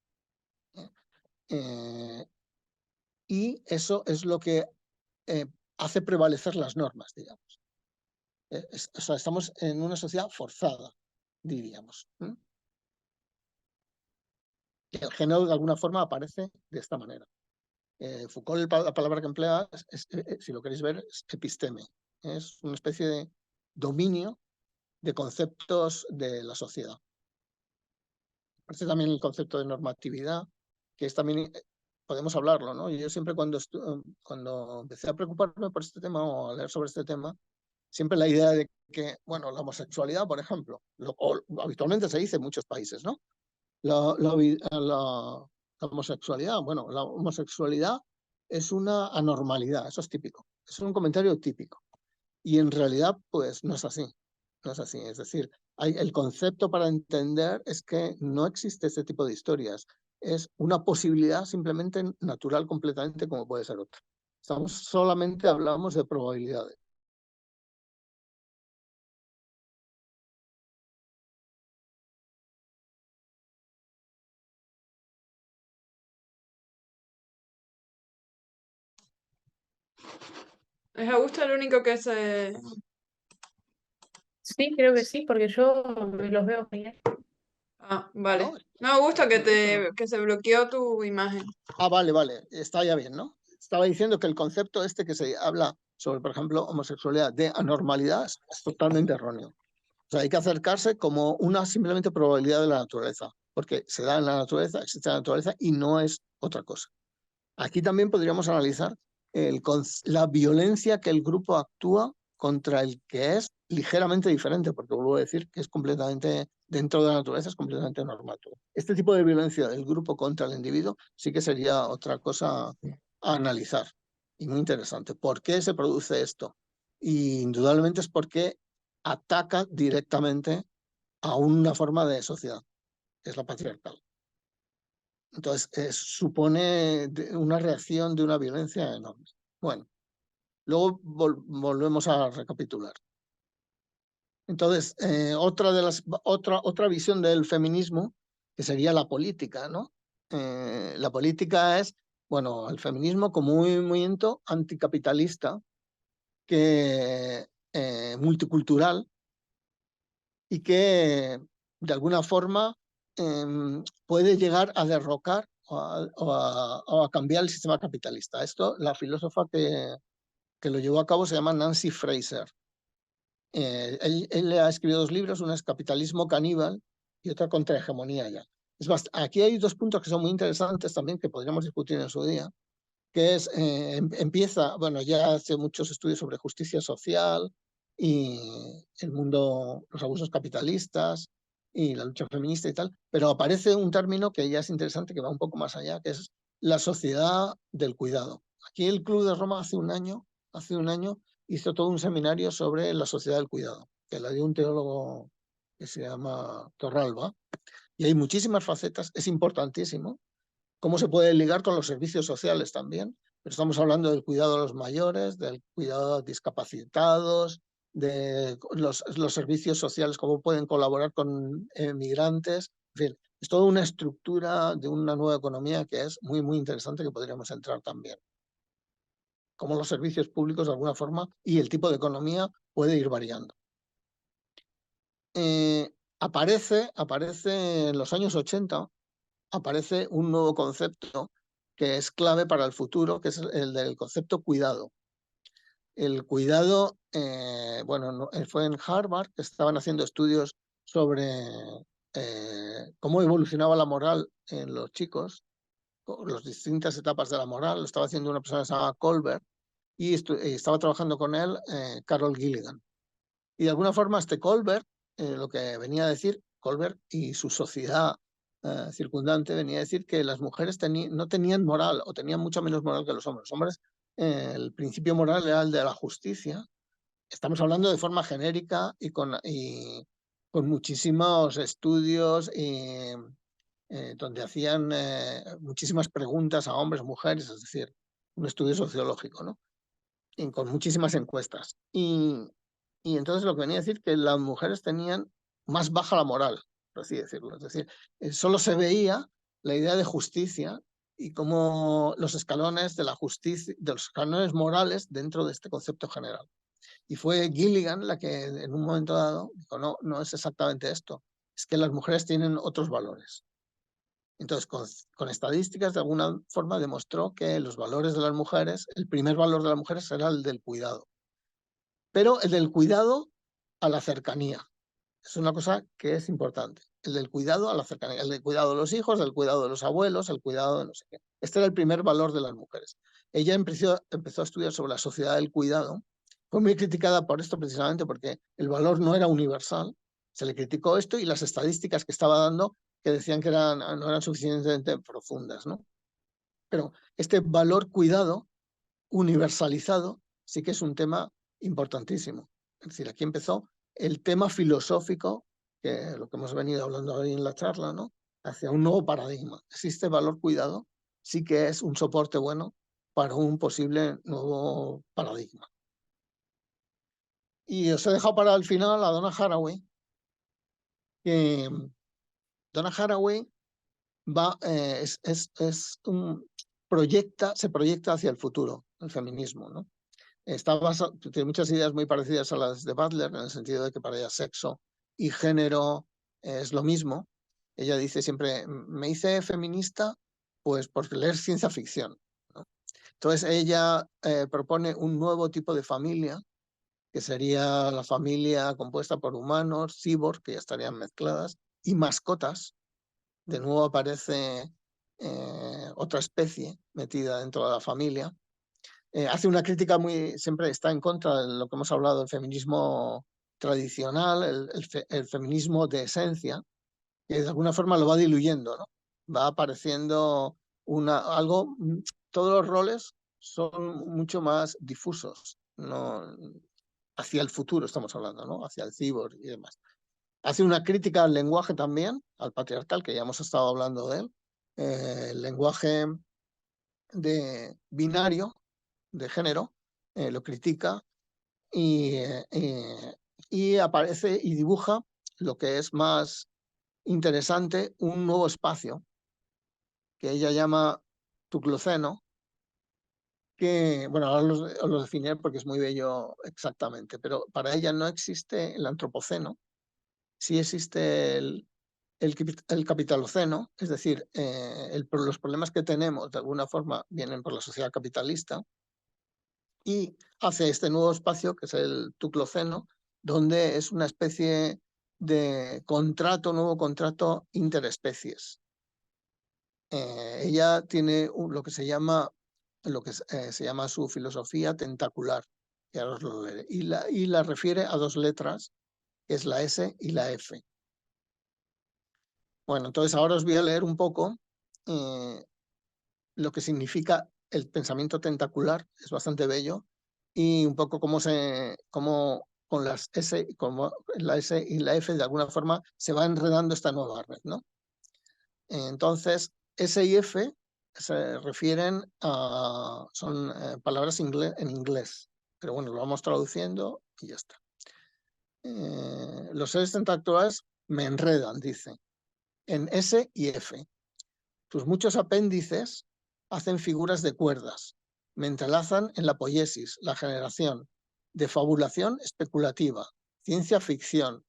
Y eso es lo que hace prevalecer las normas, digamos. O sea, estamos en una sociedad forzada, diríamos. Y el género de alguna forma aparece de esta manera. Foucault, la palabra que emplea, si lo queréis ver, es episteme. Es una especie de dominio de conceptos de la sociedad. Aparece también el concepto de normatividad, que es también, podemos hablarlo, ¿no? Yo siempre cuando empecé a preocuparme por este tema o a leer sobre este tema, siempre la idea de que, bueno, la homosexualidad, por ejemplo, habitualmente se dice en muchos países, ¿no? La homosexualidad, bueno, la homosexualidad es una anormalidad, eso es típico, es un comentario típico. Y en realidad, pues no es así, no es así. Es decir, el concepto para entender es que no existe este tipo de historias, es una posibilidad simplemente natural completamente como puede ser otra. Solamente hablamos de probabilidades. ¿Es Augusto el único que se... Sí, creo que sí, porque yo los veo genial. Ah, vale. ¿No? No, Augusto, que se bloqueó tu imagen. Ah, vale, está ya bien, ¿no? Estaba diciendo que el concepto este que se habla sobre, por ejemplo, homosexualidad de anormalidad es totalmente erróneo. O sea, hay que acercarse como una simplemente probabilidad de la naturaleza, porque se da en la naturaleza, existe en la naturaleza y no es otra cosa. Aquí también podríamos analizar la violencia que el grupo actúa contra el que es ligeramente diferente, porque vuelvo a decir que es completamente, dentro de la naturaleza, es completamente normal. Este tipo de violencia del grupo contra el individuo sí que sería otra cosa a analizar y muy interesante. ¿Por qué se produce esto? Y indudablemente es porque ataca directamente a una forma de sociedad, que es la patriarcal. Entonces, supone una reacción de una violencia enorme. Bueno, luego volvemos a recapitular. Entonces, otra visión del feminismo, que sería la política, ¿no? La política es, bueno, el feminismo como un movimiento anticapitalista, multicultural, y que de alguna forma puede llegar a derrocar o a cambiar el sistema capitalista. Esto, la filósofa que lo llevó a cabo se llama Nancy Fraser. Él ha escrito 2 libros, uno es Capitalismo caníbal y otra Contrahegemonía ya. Aquí hay 2 puntos que son muy interesantes también que podríamos discutir en su día, que es, empieza, bueno, ya hace muchos estudios sobre justicia social y el mundo, los abusos capitalistas y la lucha feminista y tal, pero aparece un término que ya es interesante, que va un poco más allá, que es la sociedad del cuidado. Aquí el Club de Roma hace un año hizo todo un seminario sobre la sociedad del cuidado, que la dio un teólogo que se llama Torralba, y hay muchísimas facetas, es importantísimo. ¿Cómo se puede ligar con los servicios sociales también? Pero estamos hablando del cuidado de los mayores, del cuidado de discapacitados, de los servicios sociales, cómo pueden colaborar con migrantes. En fin, es toda una estructura de una nueva economía que es muy, muy interesante, que podríamos entrar también. Cómo los servicios públicos, de alguna forma, y el tipo de economía puede ir variando. Aparece en los años 80, aparece un nuevo concepto que es clave para el futuro, que es el del concepto cuidado. El cuidado, fue en Harvard, que estaban haciendo estudios sobre cómo evolucionaba la moral en los chicos, las distintas etapas de la moral. Lo estaba haciendo una persona que se llama Colbert, y estaba trabajando con él Carol Gilligan. Y de alguna forma Colbert, lo que venía a decir, Colbert y su sociedad circundante, venía a decir que las mujeres no tenían moral, o tenían mucha menos moral que los hombres. Los hombres, el principio moral era el de la justicia. Estamos hablando de forma genérica y con muchísimos estudios donde hacían muchísimas preguntas a hombres, mujeres, es decir, un estudio sociológico, ¿no? Y con muchísimas encuestas. Y entonces lo que venía a decir que las mujeres tenían más baja la moral, por así decirlo. Es decir, solo se veía la idea de justicia y cómo los escalones de la justicia, de los escalones morales dentro de este concepto general. Y fue Gilligan la que en un momento dado dijo, no, no es exactamente esto, es que las mujeres tienen otros valores. Entonces, con estadísticas, de alguna forma demostró que los valores de las mujeres, el primer valor de las mujeres era el del cuidado. Pero el del cuidado a la cercanía. Es una cosa que es importante. El del cuidado a la cercanía. El del cuidado de los hijos, el cuidado de los abuelos, el cuidado de no sé qué. Este era el primer valor de las mujeres. Ella empezó a estudiar sobre la sociedad del cuidado. Fue muy criticada por esto precisamente porque el valor no era universal. Se le criticó esto y las estadísticas que estaba dando que decían que no eran suficientemente profundas, ¿no? Pero este valor cuidado universalizado sí que es un tema importantísimo. Es decir, aquí empezó el tema filosófico, que lo que hemos venido hablando hoy en la charla, ¿no? Hacia un nuevo paradigma. Existe valor cuidado, sí que es un soporte bueno para un posible nuevo paradigma. Y os he dejado para el final a Donna Haraway, que Donna Haraway se proyecta hacia el futuro, el feminismo, ¿no? Tiene muchas ideas muy parecidas a las de Butler, en el sentido de que para ella sexo y género es lo mismo. Ella dice siempre, me hice feminista pues por leer ciencia ficción, ¿no? Entonces ella propone un nuevo tipo de familia, que sería la familia compuesta por humanos, cyborg, que ya estarían mezcladas, y mascotas. De nuevo aparece otra especie metida dentro de la familia. Hace una crítica siempre está en contra de lo que hemos hablado del feminismo tradicional, el feminismo de esencia, que de alguna forma lo va diluyendo, ¿no? Va apareciendo todos los roles son mucho más difusos, ¿no? Hacia el futuro estamos hablando, ¿no? Hacia el cyborg y demás. Hace una crítica al lenguaje también, al patriarcal, que ya hemos estado hablando de él, el lenguaje de binario, de género, lo critica y aparece y dibuja lo que es más interesante, un nuevo espacio que ella llama Tucloceno, que, bueno, ahora os lo definiré porque es muy bello exactamente, pero para ella no existe el antropoceno, sí existe el capitaloceno, es decir, los problemas que tenemos de alguna forma vienen por la sociedad capitalista, y hace este nuevo espacio que es el Tucloceno, donde es una especie de nuevo contrato interespecies. Ella tiene lo que se llama su filosofía tentacular, que ahora os lo leeré, y la refiere a dos letras, que es la S y la F. Bueno, entonces ahora os voy a leer un poco lo que significa el pensamiento tentacular, es bastante bello, y un poco cómo con las S, como la S y la F de alguna forma se va enredando esta nueva red, ¿no? Entonces, S y F se refieren son palabras en inglés, pero bueno, lo vamos traduciendo y ya está. Los seres tentaculares me enredan, dice, en S y F. Sus muchos apéndices hacen figuras de cuerdas, me entrelazan en la poiesis, la generación, de fabulación especulativa, ciencia ficción,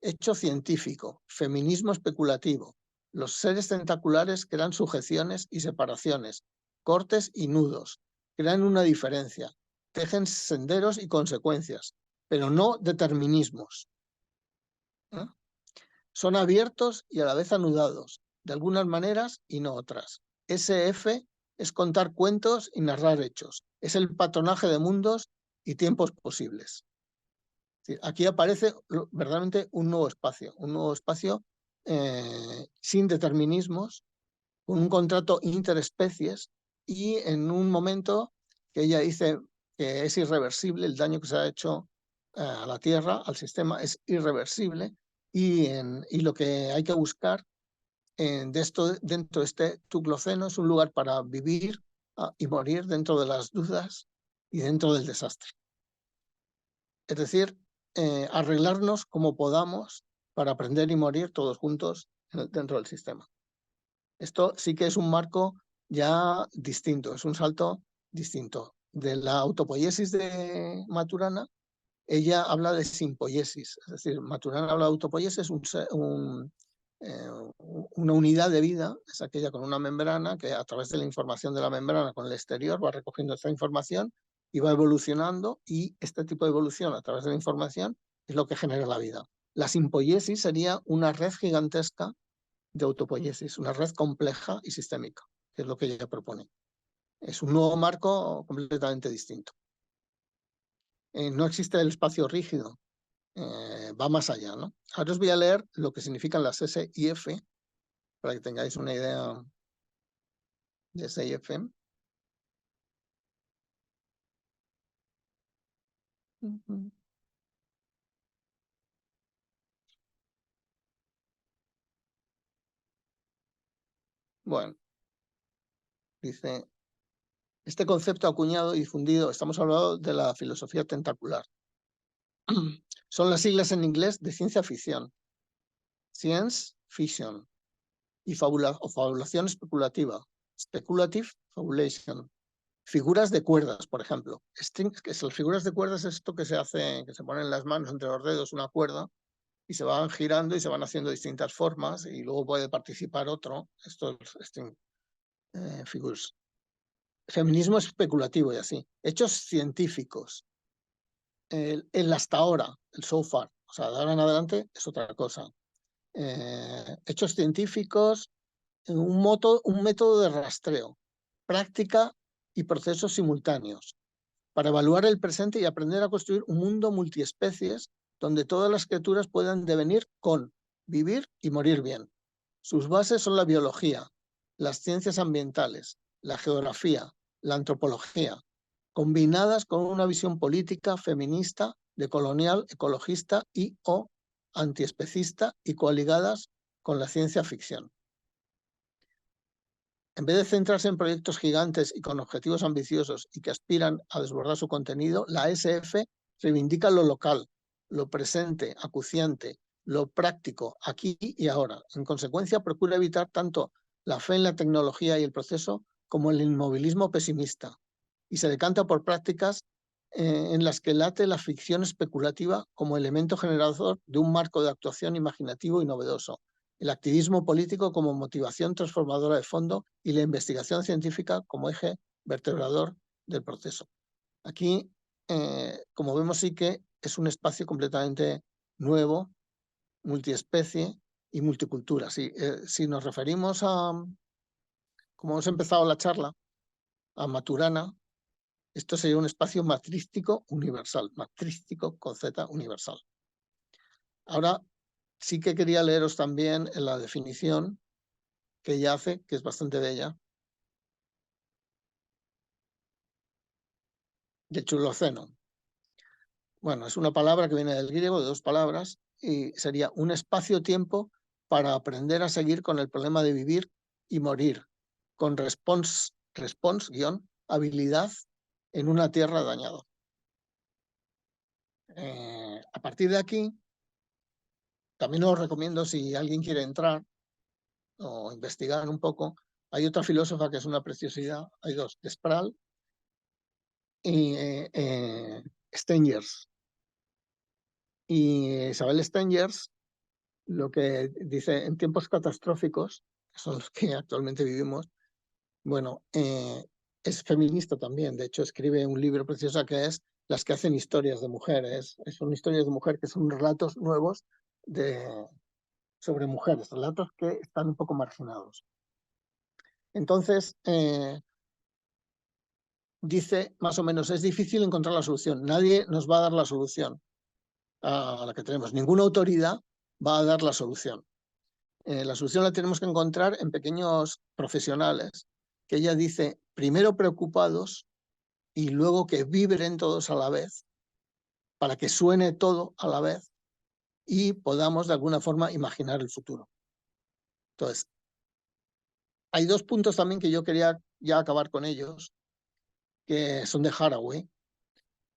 hecho científico, feminismo especulativo. Los seres tentaculares crean sujeciones y separaciones, cortes y nudos, crean una diferencia, tejen senderos y consecuencias, pero no determinismos. ¿No? Son abiertos y a la vez anudados, de algunas maneras y no otras. SF es contar cuentos y narrar hechos. Es el patronaje de mundos y tiempos posibles. Aquí aparece verdaderamente un nuevo espacio sin determinismos, con un contrato interespecies y en un momento que ella dice que es irreversible, el daño que se ha hecho a la Tierra, al sistema, es irreversible y lo que hay que buscar dentro de este Tucloceno es un lugar para vivir y morir dentro de las dudas y dentro del desastre. Es decir, arreglarnos como podamos para aprender y morir todos juntos dentro del sistema. Esto sí que es un marco ya distinto, es un salto distinto. De la autopoiesis de Maturana, ella habla de simpoiesis, es decir, Maturana habla de autopoiesis, una unidad de vida, es aquella con una membrana que a través de la información de la membrana con el exterior va recogiendo esta información y va evolucionando, y este tipo de evolución a través de la información es lo que genera la vida. La simpoiesis sería una red gigantesca de autopoiesis, una red compleja y sistémica, que es lo que ella propone. Es un nuevo marco completamente distinto. No existe el espacio rígido, va más allá, ¿no? Ahora os voy a leer lo que significan las S y F, para que tengáis una idea de S y F. Bueno, dice, este concepto acuñado y difundido, estamos hablando de la filosofía tentacular. Son las siglas en inglés de ciencia ficción, science fiction, y fabulación especulativa, speculative fabulation. Figuras de cuerdas, por ejemplo. Las figuras de cuerdas es esto que se hace, que se ponen en las manos entre los dedos una cuerda y se van girando y se van haciendo distintas formas y luego puede participar otro. Esto es figures. Feminismo especulativo y así. Hechos científicos. El hasta ahora, el so far. O sea, de ahora en adelante es otra cosa. Hechos científicos, un método de rastreo, práctica y procesos simultáneos, para evaluar el presente y aprender a construir un mundo multiespecies donde todas las criaturas puedan devenir con vivir y morir bien. Sus bases son la biología, las ciencias ambientales, la geografía, la antropología, combinadas con una visión política, feminista, decolonial, ecologista y o antiespecista y coaligadas con la ciencia ficción. En vez de centrarse en proyectos gigantes y con objetivos ambiciosos y que aspiran a desbordar su contenido, la SF reivindica lo local, lo presente, acuciante, lo práctico, aquí y ahora. En consecuencia, procura evitar tanto la fe en la tecnología y el proceso como el inmovilismo pesimista, y se decanta por prácticas en las que late la ficción especulativa como elemento generador de un marco de actuación imaginativo y novedoso, el activismo político como motivación transformadora de fondo y la investigación científica como eje vertebrador del proceso. Aquí, como vemos, sí que es un espacio completamente nuevo, multiespecie y multicultura. Si nos referimos a, como hemos empezado la charla, a Maturana, esto sería un espacio matrístico universal, matrístico con Z universal. Ahora sí que quería leeros también la definición que ella hace, que es bastante bella, de Chuloceno. Bueno, es una palabra que viene del griego, de dos palabras, y sería un espacio-tiempo para aprender a seguir con el problema de vivir y morir, con habilidad en una tierra dañada. A partir de aquí, también os recomiendo, si alguien quiere entrar o investigar un poco, hay otra filósofa que es una preciosidad, hay dos, Despral y Stengers. Y Isabel Stengers lo que dice, en tiempos catastróficos, que son los que actualmente vivimos, bueno, es feminista también. De hecho, escribe un libro precioso que es Las que hacen historias de mujeres. Son historias de mujer que son relatos nuevos sobre mujeres, relatos que están un poco marginados. Entonces, dice más o menos, es difícil encontrar la solución. Nadie nos va a dar la solución a la que tenemos. Ninguna autoridad va a dar la solución. La solución la tenemos que encontrar en pequeños profesionales, que ella dice, primero preocupados y luego que vibren todos a la vez, para que suene todo a la vez y podamos de alguna forma imaginar el futuro. Entonces, hay dos puntos también que yo quería ya acabar con ellos, que son de Haraway,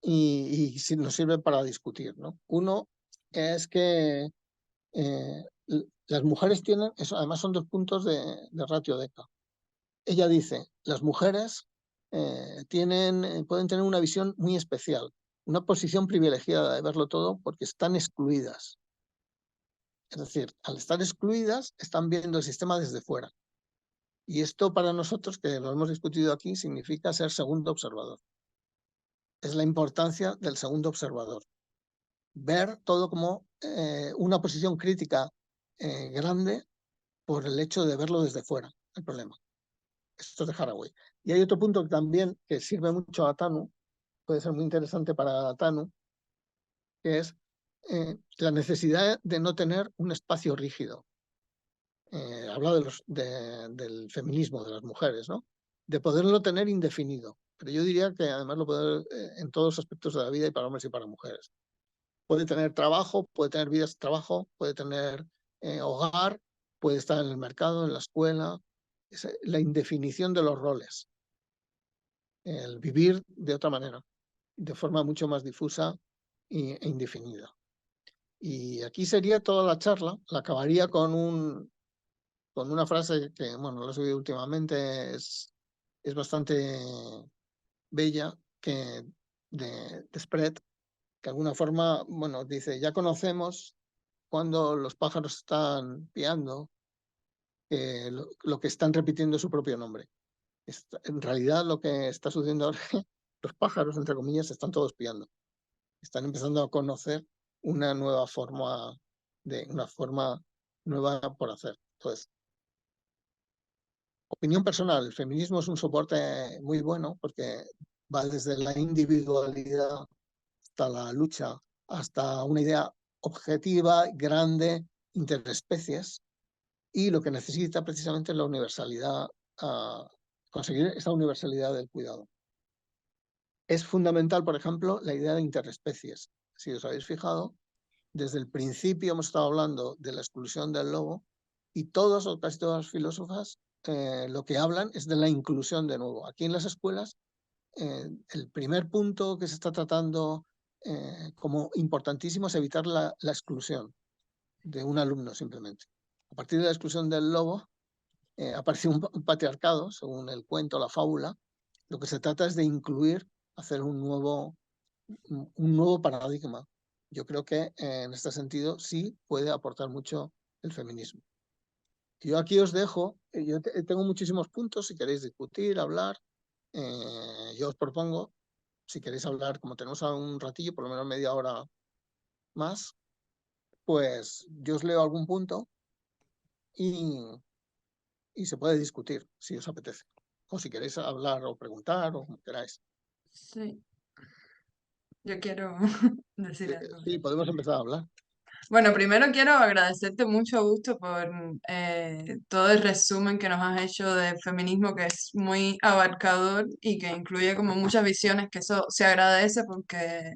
y nos sirven para discutir, ¿no? Uno es que las mujeres tienen, eso además son dos puntos de ratio Deca. Ella dice, las mujeres pueden tener una visión muy especial, una posición privilegiada de verlo todo porque están excluidas. Es decir, al estar excluidas, están viendo el sistema desde fuera. Y esto para nosotros, que lo hemos discutido aquí, significa ser segundo observador. Es la importancia del segundo observador. Ver todo como una posición crítica grande por el hecho de verlo desde fuera, el problema. Esto es de Haraway. Y hay otro punto que también que sirve mucho a Tanu, puede ser muy interesante para Tanu, que es la necesidad de no tener un espacio rígido. Habla del feminismo de las mujeres, ¿no? De poderlo tener indefinido. Pero yo diría que además lo puede en todos los aspectos de la vida y para hombres y para mujeres. Puede tener trabajo, puede tener vidas de trabajo, puede tener hogar, puede estar en el mercado, en la escuela. Es la indefinición de los roles. El vivir de otra manera, de forma mucho más difusa e indefinida. Y aquí sería toda la charla, la acabaría con una frase que, bueno, la he subido últimamente, es bastante bella, que de Spread, que de alguna forma, bueno, dice, ya conocemos cuando los pájaros están piando, lo que están repitiendo su propio nombre. En realidad lo que está sucediendo ahora, los pájaros, entre comillas, están todos piando. Están empezando a conocer una nueva forma nueva por hacer. Entonces, opinión personal, el feminismo es un soporte muy bueno porque va desde la individualidad hasta la lucha, hasta una idea objetiva, grande, interespecies, y lo que necesita precisamente es la universalidad, conseguir esa universalidad del cuidado. Es fundamental, por ejemplo, la idea de interespecies. Si os habéis fijado, desde el principio hemos estado hablando de la exclusión del lobo y todos o casi todas las filósofas lo que hablan es de la inclusión de nuevo. Aquí en las escuelas, el primer punto que se está tratando como importantísimo es evitar la exclusión de un alumno simplemente. A partir de la exclusión del lobo, apareció un patriarcado, según el cuento, la fábula. Lo que se trata es de incluir, hacer un nuevo paradigma. Yo creo que en este sentido sí puede aportar mucho el feminismo. Yo aquí os dejo, yo tengo muchísimos puntos, si queréis discutir, hablar, yo os propongo, si queréis hablar, como tenemos un ratillo, por lo menos media hora más, pues yo os leo algún punto y se puede discutir, si os apetece. O si queréis hablar o preguntar, o como queráis. Sí, yo quiero decir algo. Sí, podemos empezar a hablar. Bueno, primero quiero agradecerte mucho, Augusto, por todo el resumen que nos has hecho del feminismo, que es muy abarcador y que incluye como muchas visiones, que eso se agradece porque,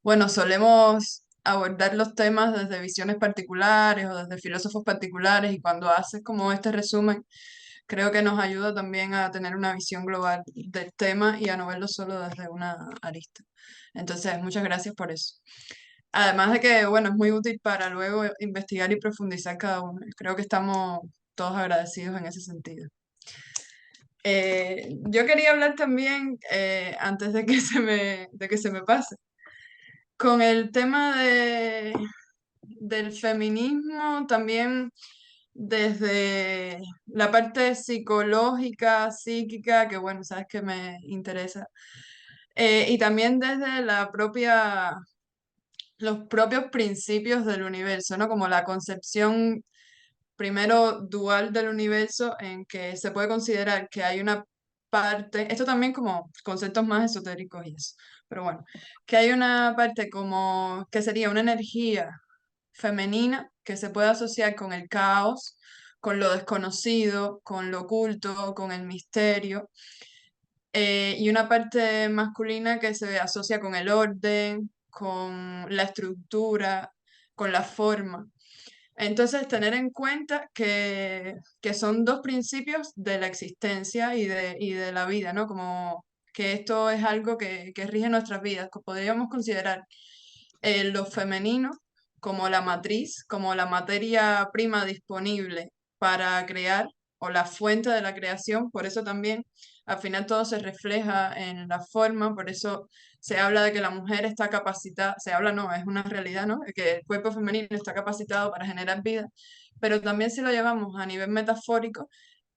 bueno, solemos abordar los temas desde visiones particulares o desde filósofos particulares y cuando haces como este resumen, creo que nos ayuda también a tener una visión global del tema y a no verlo solo desde una arista. Entonces, muchas gracias por eso. Además de que, bueno, es muy útil para luego investigar y profundizar cada uno. Creo que estamos todos agradecidos en ese sentido. Yo quería hablar también, antes de que de que se me pase, con el tema del feminismo, también desde la parte psicológica, psíquica, que bueno, sabes que me interesa, y también desde los propios principios del universo, ¿no? Como la concepción primero dual del universo en que se puede considerar que hay una parte, esto también como conceptos más esotéricos y eso, pero bueno, que hay una parte como que sería una energía femenina que se puede asociar con el caos, con lo desconocido, con lo oculto, con el misterio, y una parte masculina que se asocia con el orden, con la estructura, con la forma. Entonces, tener en cuenta que son dos principios de la existencia y de la vida, ¿no? Como que esto es algo que rige nuestras vidas, que podríamos considerar lo femenino como la matriz, como la materia prima disponible para crear o la fuente de la creación, por eso también al final todo se refleja en la forma, por eso se habla de que la mujer está capacitada, se habla no, es una realidad, ¿no? Que el cuerpo femenino está capacitado para generar vida, pero también si lo llevamos a nivel metafórico,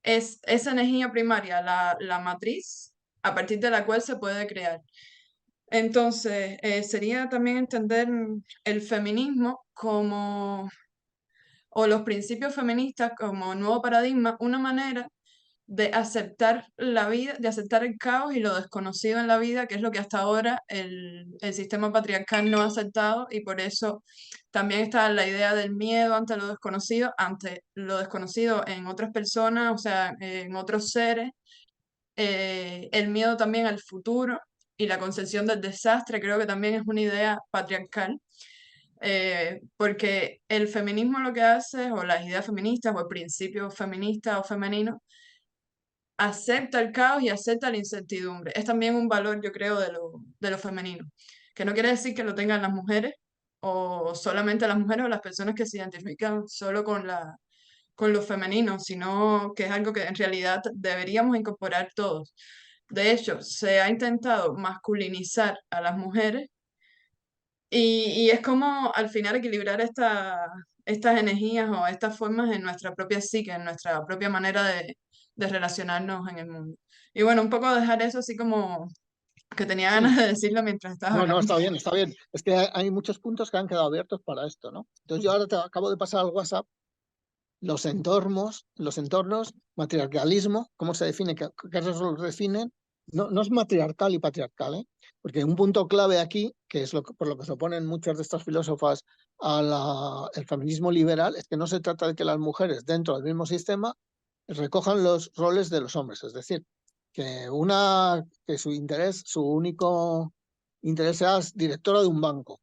es esa energía primaria, la matriz a partir de la cual se puede crear. Entonces, sería también entender el feminismo como, o los principios feministas como nuevo paradigma, una manera de aceptar la vida, de aceptar el caos y lo desconocido en la vida, que es lo que hasta ahora el sistema patriarcal no ha aceptado y por eso también está la idea del miedo ante lo desconocido en otras personas, o sea, en otros seres, el miedo también al futuro y la concepción del desastre, creo que también es una idea patriarcal, porque el feminismo lo que hace, o las ideas feministas, o el principio feminista o femenino, acepta el caos y acepta la incertidumbre. Es también un valor, yo creo, de lo femenino, que no quiere decir que lo tengan las mujeres, o solamente las mujeres o las personas que se identifican solo con lo femenino, sino que es algo que en realidad deberíamos incorporar todos. De hecho, se ha intentado masculinizar a las mujeres y es como al final equilibrar estas energías o estas formas en nuestra propia psique, en nuestra propia manera de relacionarnos en el mundo. Y bueno, un poco dejar eso así como que tenía Sí. ganas de decirlo mientras estabas No, hablando. está bien, está bien. Es que hay muchos puntos que han quedado abiertos para esto, ¿no? Entonces yo ahora te acabo de pasar al WhatsApp los entornos, matriarcalismo, ¿cómo se define? ¿Qué los definen? No, no es matriarcal y patriarcal, ¿eh? Porque un punto clave aquí, que es por lo que se oponen muchas de estas filósofas al feminismo liberal, es que no se trata de que las mujeres dentro del mismo sistema recojan los roles de los hombres, es decir, que su único interés sea directora de un banco.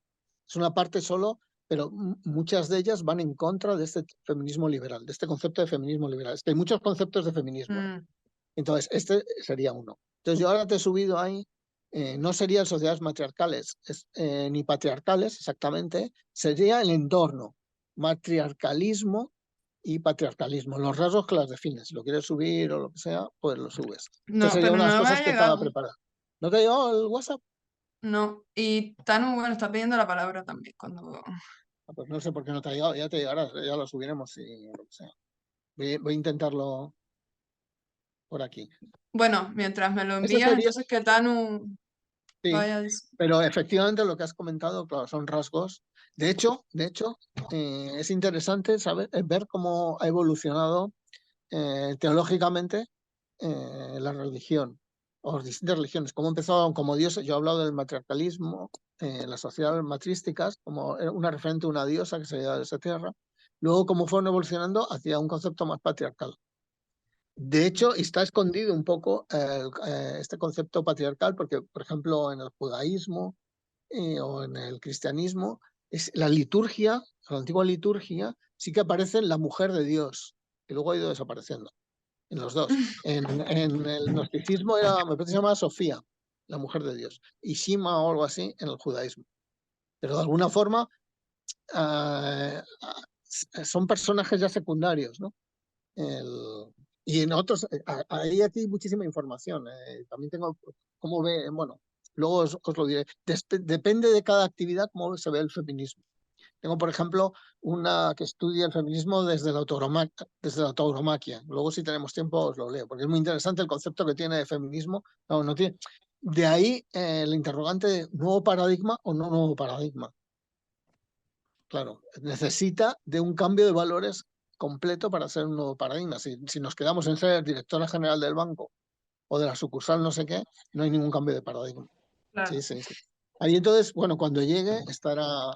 Es una parte solo, pero muchas de ellas van en contra de este feminismo liberal, de este concepto de feminismo liberal. Es que hay muchos conceptos de feminismo, ¿no? Mm. Entonces, este sería uno. Entonces, yo ahora te he subido ahí, no serían sociedades matriarcales ni patriarcales exactamente, sería el entorno, matriarcalismo y patriarcalismo, los rasgos que las defines. Si lo quieres subir o lo que sea, pues lo subes. Esto No, sería pero una de las no me cosas ha que estaba llegado. preparada. ¿No te ha llegado el WhatsApp? No. Y Tanu, bueno, está pidiendo la palabra también cuando... Ah, pues no sé por qué no te ha llegado, ya te llegará, ya lo subiremos y lo que sea. Voy a intentarlo por aquí. Bueno, mientras me lo Ese envías, sería, entonces que Tanu sí, vaya diciendo. pero efectivamente lo que has comentado, claro, son rasgos. De hecho, es interesante saber, ver cómo ha evolucionado teológicamente la religión, o las distintas religiones, cómo empezaron como dioses. Yo he hablado del matriarcalismo, las sociedades matrísticas, como una referente a una diosa que se veía de esa tierra, luego cómo fueron evolucionando hacia un concepto más patriarcal. De hecho, está escondido un poco este concepto patriarcal, porque, por ejemplo, en el judaísmo o en el cristianismo, es la liturgia, la antigua liturgia, sí que aparece la mujer de Dios, que luego ha ido desapareciendo, en los dos. En el gnosticismo era, me parece que se llamaba Sofía, la mujer de Dios, y Shima o algo así en el judaísmo. Pero de alguna forma son personajes ya secundarios, ¿no? Y en otros, hay aquí muchísima información. También tengo cómo ve, bueno, luego os lo diré. Depende de cada actividad cómo se ve el feminismo. Tengo, por ejemplo, una que estudia el feminismo desde la tauromaquia. Luego, si tenemos tiempo, os lo leo, porque es muy interesante el concepto que tiene de feminismo. No tiene. De ahí el interrogante de nuevo paradigma o no nuevo paradigma. Claro, necesita de un cambio de valores completo para ser un nuevo paradigma. Si nos quedamos en ser directora general del banco o de la sucursal no sé qué, no hay ningún cambio de paradigma. Claro. Sí, sí, sí. Ahí entonces, bueno, cuando llegue estará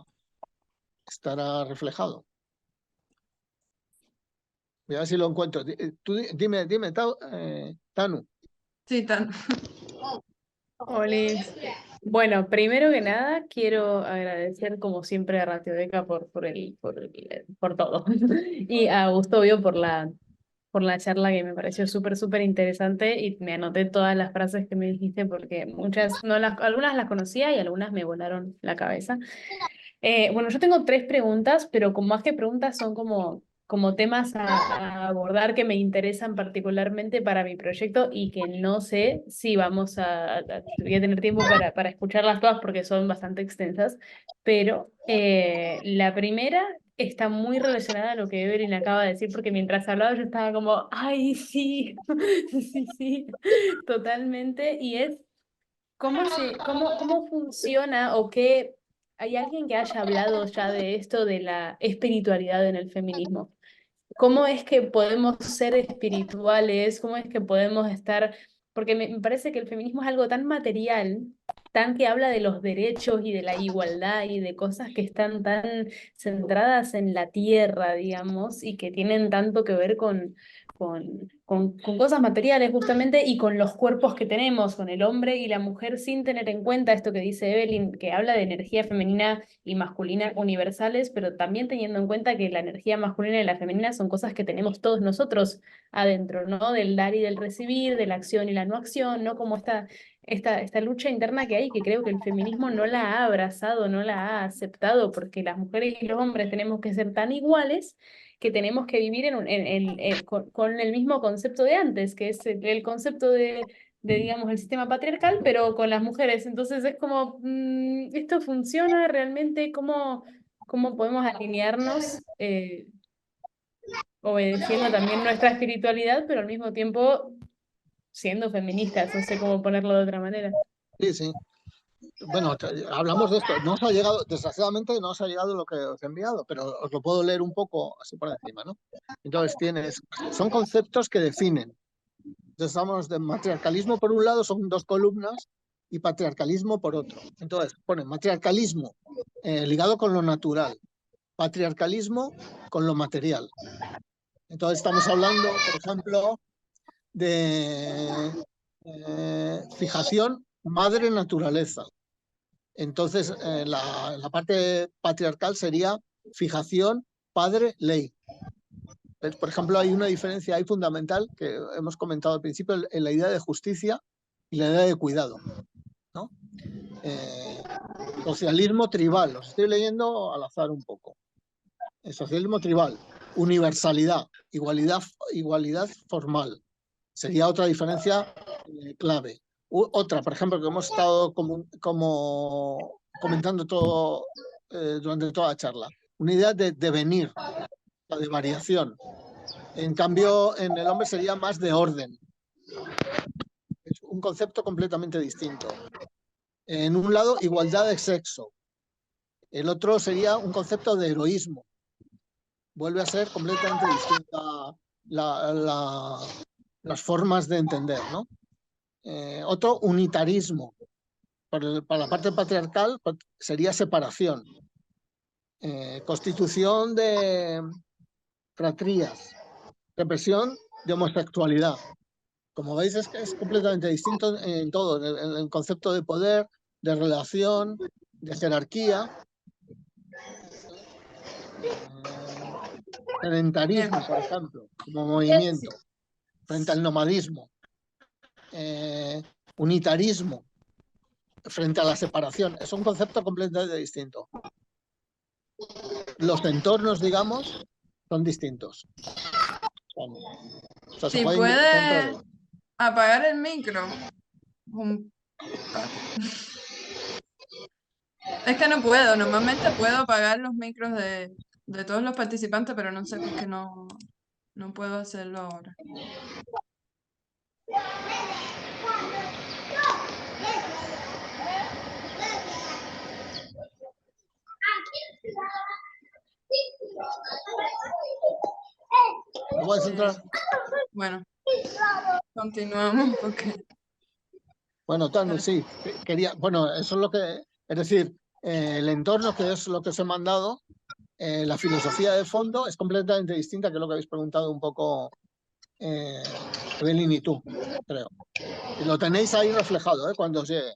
reflejado. Voy a ver si lo encuentro. Tú dime, Tanu. Sí, Tanu. Olis. Bueno, primero que nada, quiero agradecer como siempre a Ratiodeca por todo. Y a Gustovio por la charla que me pareció súper interesante y me anoté todas las frases que me dijiste porque algunas las conocía y algunas me volaron la cabeza. Bueno, yo tengo tres preguntas, pero con más que preguntas son como temas a abordar que me interesan particularmente para mi proyecto y que no sé si voy a tener tiempo para escucharlas todas porque son bastante extensas, pero la primera está muy relacionada a lo que Evelyn acaba de decir porque mientras hablaba yo estaba como, ay, sí, sí, totalmente, y es... ¿Cómo funciona o qué? ¿Hay alguien que haya hablado ya de esto, de la espiritualidad en el feminismo? ¿Cómo es que podemos ser espirituales? ¿Cómo es que podemos estar? Porque me parece que el feminismo es algo tan material, tan que habla de los derechos y de la igualdad y de cosas que están tan centradas en la tierra, digamos, y que tienen tanto que ver con cosas materiales justamente y con los cuerpos que tenemos, con el hombre y la mujer, sin tener en cuenta esto que dice Evelyn, que habla de energía femenina y masculina universales, pero también teniendo en cuenta que la energía masculina y la femenina son cosas que tenemos todos nosotros adentro, ¿no? Del dar y del recibir, de la acción y la no acción, ¿no? Como esta lucha interna que hay, que creo que el feminismo no la ha abrazado, no la ha aceptado, porque las mujeres y los hombres tenemos que ser tan iguales que tenemos que vivir con el mismo concepto de antes, que es el concepto digamos, el sistema patriarcal, pero con las mujeres. Entonces es como, ¿esto funciona realmente? ¿Cómo podemos alinearnos obedeciendo también nuestra espiritualidad, pero al mismo tiempo siendo feministas? No sé cómo ponerlo de otra manera. Sí, sí. Bueno, hablamos de esto. No os ha llegado, desgraciadamente no os ha llegado lo que os he enviado, pero os lo puedo leer un poco así por encima, ¿no? Entonces son conceptos que definen. Entonces hablamos de matriarcalismo por un lado, son dos columnas, y patriarcalismo por otro. Entonces ponen matriarcalismo ligado con lo natural, patriarcalismo con lo material. Entonces estamos hablando, por ejemplo, de fijación madre naturaleza. Entonces, la parte patriarcal sería fijación, padre, ley. Por ejemplo, hay una diferencia ahí fundamental que hemos comentado al principio en la idea de justicia y la idea de cuidado, ¿no? Socialismo tribal, los estoy leyendo al azar un poco. El socialismo tribal, universalidad, igualdad formal, sería otra diferencia clave. Otra, por ejemplo, que hemos estado como comentando durante toda la charla, una idea de devenir, de variación. En cambio, en el hombre sería más de orden. Es un concepto completamente distinto. En un lado, igualdad de sexo. El otro sería un concepto de heroísmo. Vuelve a ser completamente distinta las formas de entender, ¿no? Otro, unitarismo. Para la parte patriarcal sería separación. Constitución de fratrías. Represión de homosexualidad. Como veis, es completamente distinto en todo, en el concepto de poder, de relación, de jerarquía. Sedentarismo, por ejemplo, como movimiento, frente al nomadismo. Unitarismo, frente a la separación. Es un concepto completamente distinto. Los entornos, digamos, son distintos. O sea, Si puede apagar el micro. Es que no puedo, normalmente puedo apagar los micros de todos los participantes, pero no sé por qué no puedo hacerlo ahora. ¿No puedes entrar? Bueno, continuamos porque... Bueno, Tanu, sí, bueno, eso es lo que, es decir, el entorno, que es lo que os he mandado, la filosofía de fondo es completamente distinta, que es lo que habéis preguntado un poco Evelyn y tú, creo. Y lo tenéis ahí reflejado, cuando os llegue.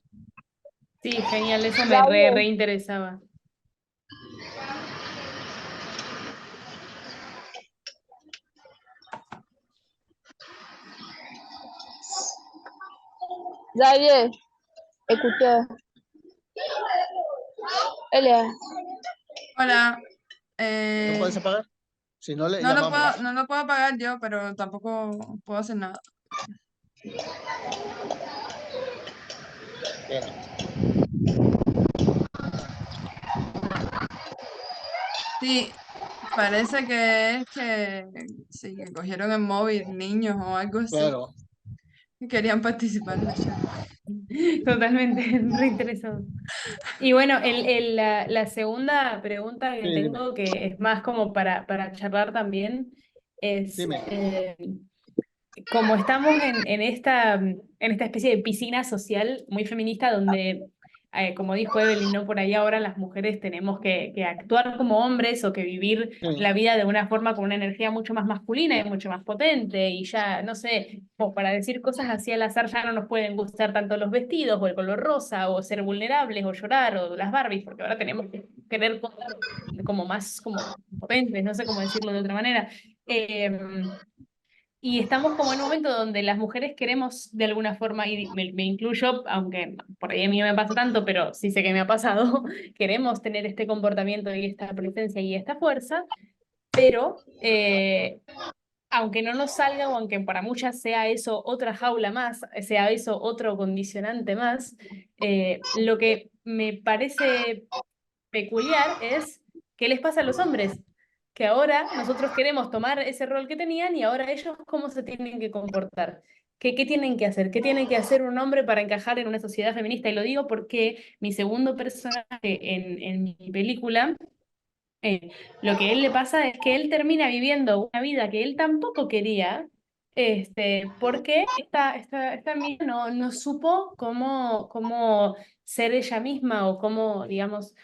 Sí, genial, eso me reinteresaba. Xavier, écouteur. Elia. Hola. ¿No puedes apagar? Si no, le No lo llamamos. puedo, no lo puedo apagar yo, pero tampoco puedo hacer nada. Espera. Sí, parece que es que sí, que cogieron el móvil niños o algo así Claro. y querían participar en la charla. Totalmente reinteresado. Y bueno, la segunda pregunta que Sí, dime. tengo, que es más como para charlar también, es Dime. como estamos en esta especie de piscina social muy feminista donde, como dijo Evelyn, ¿no? Por ahí ahora las mujeres tenemos que actuar como hombres o que vivir Sí. la vida de una forma con una energía mucho más masculina y mucho más potente y ya, no sé, como para decir cosas así al azar ya no nos pueden gustar tanto los vestidos o el color rosa o ser vulnerables o llorar o las Barbies, porque ahora tenemos que querer cosas como más como potentes, no sé cómo decirlo de otra manera. Y estamos como en un momento donde las mujeres queremos de alguna forma, y me incluyo, aunque por ahí a mí no me pasa tanto, pero sí sé que me ha pasado, queremos tener este comportamiento y esta presencia y esta fuerza, pero aunque no nos salga o aunque para muchas sea eso otra jaula más, sea eso otro condicionante más, lo que me parece peculiar es qué les pasa a los hombres, que ahora nosotros queremos tomar ese rol que tenían y ahora ellos cómo se tienen que comportar. ¿Qué tienen que hacer? ¿Qué tiene que hacer un hombre para encajar en una sociedad feminista? Y lo digo porque mi segundo personaje en mi película, lo que a él le pasa es que él termina viviendo una vida que él tampoco quería, porque esta mina no supo cómo ser ella misma o cómo, digamos,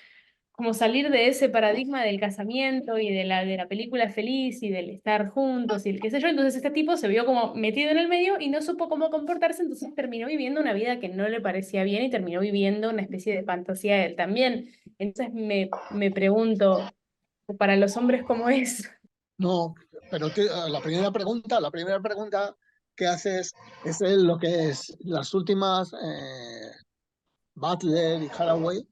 como salir de ese paradigma del casamiento y de la película feliz y del estar juntos y el qué sé yo. Entonces este tipo se vio como metido en el medio y no supo cómo comportarse, entonces terminó viviendo una vida que no le parecía bien y terminó viviendo una especie de fantasía él también. Entonces me pregunto, para los hombres, ¿cómo es? No, pero la primera pregunta que haces es lo que es las últimas Butler y Haraway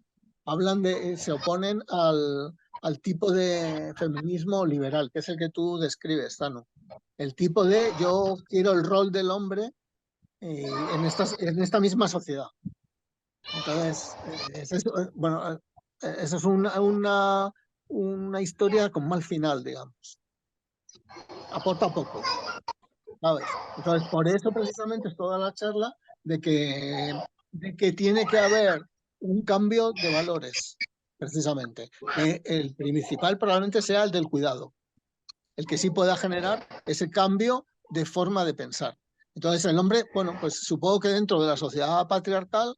hablan se oponen al tipo de feminismo liberal, que es el que tú describes, Tano. El tipo de yo quiero el rol del hombre en esta misma sociedad. Entonces, bueno, esa es una historia con mal final, digamos. Aporta poco, ¿sabes? Entonces, por eso precisamente es toda la charla de que tiene que haber un cambio de valores, precisamente. El principal probablemente sea el del cuidado, el que sí pueda generar ese cambio de forma de pensar. Entonces, el hombre, bueno, pues supongo que dentro de la sociedad patriarcal,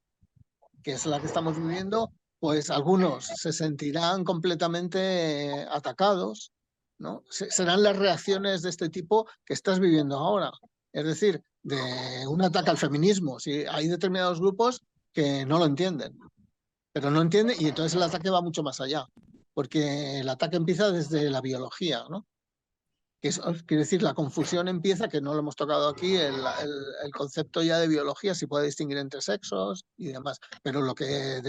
que es la que estamos viviendo, pues algunos se sentirán completamente atacados, ¿no? Serán las reacciones de este tipo que estás viviendo ahora. Es decir, de un ataque al feminismo. Si hay determinados grupos que no lo entienden, pero no entienden y entonces el ataque va mucho más allá, porque el ataque empieza desde la biología, ¿no? Quiere decir, la confusión empieza, que no lo hemos tocado aquí, el concepto ya de biología, si puede distinguir entre sexos y demás, pero lo que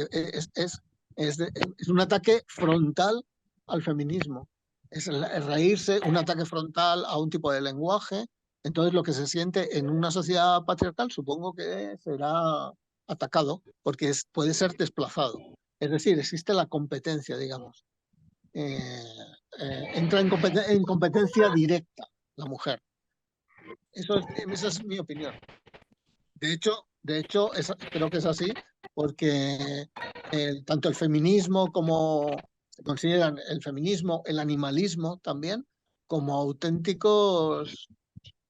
es un ataque frontal al feminismo, es el reírse, un ataque frontal a un tipo de lenguaje. Entonces lo que se siente en una sociedad patriarcal supongo que será atacado, porque puede ser desplazado. Es decir, existe la competencia, digamos. Eh, entra en competencia directa la mujer. Esa es mi opinión. Creo que es así porque tanto el feminismo como se consideran el feminismo, el animalismo también, como auténticos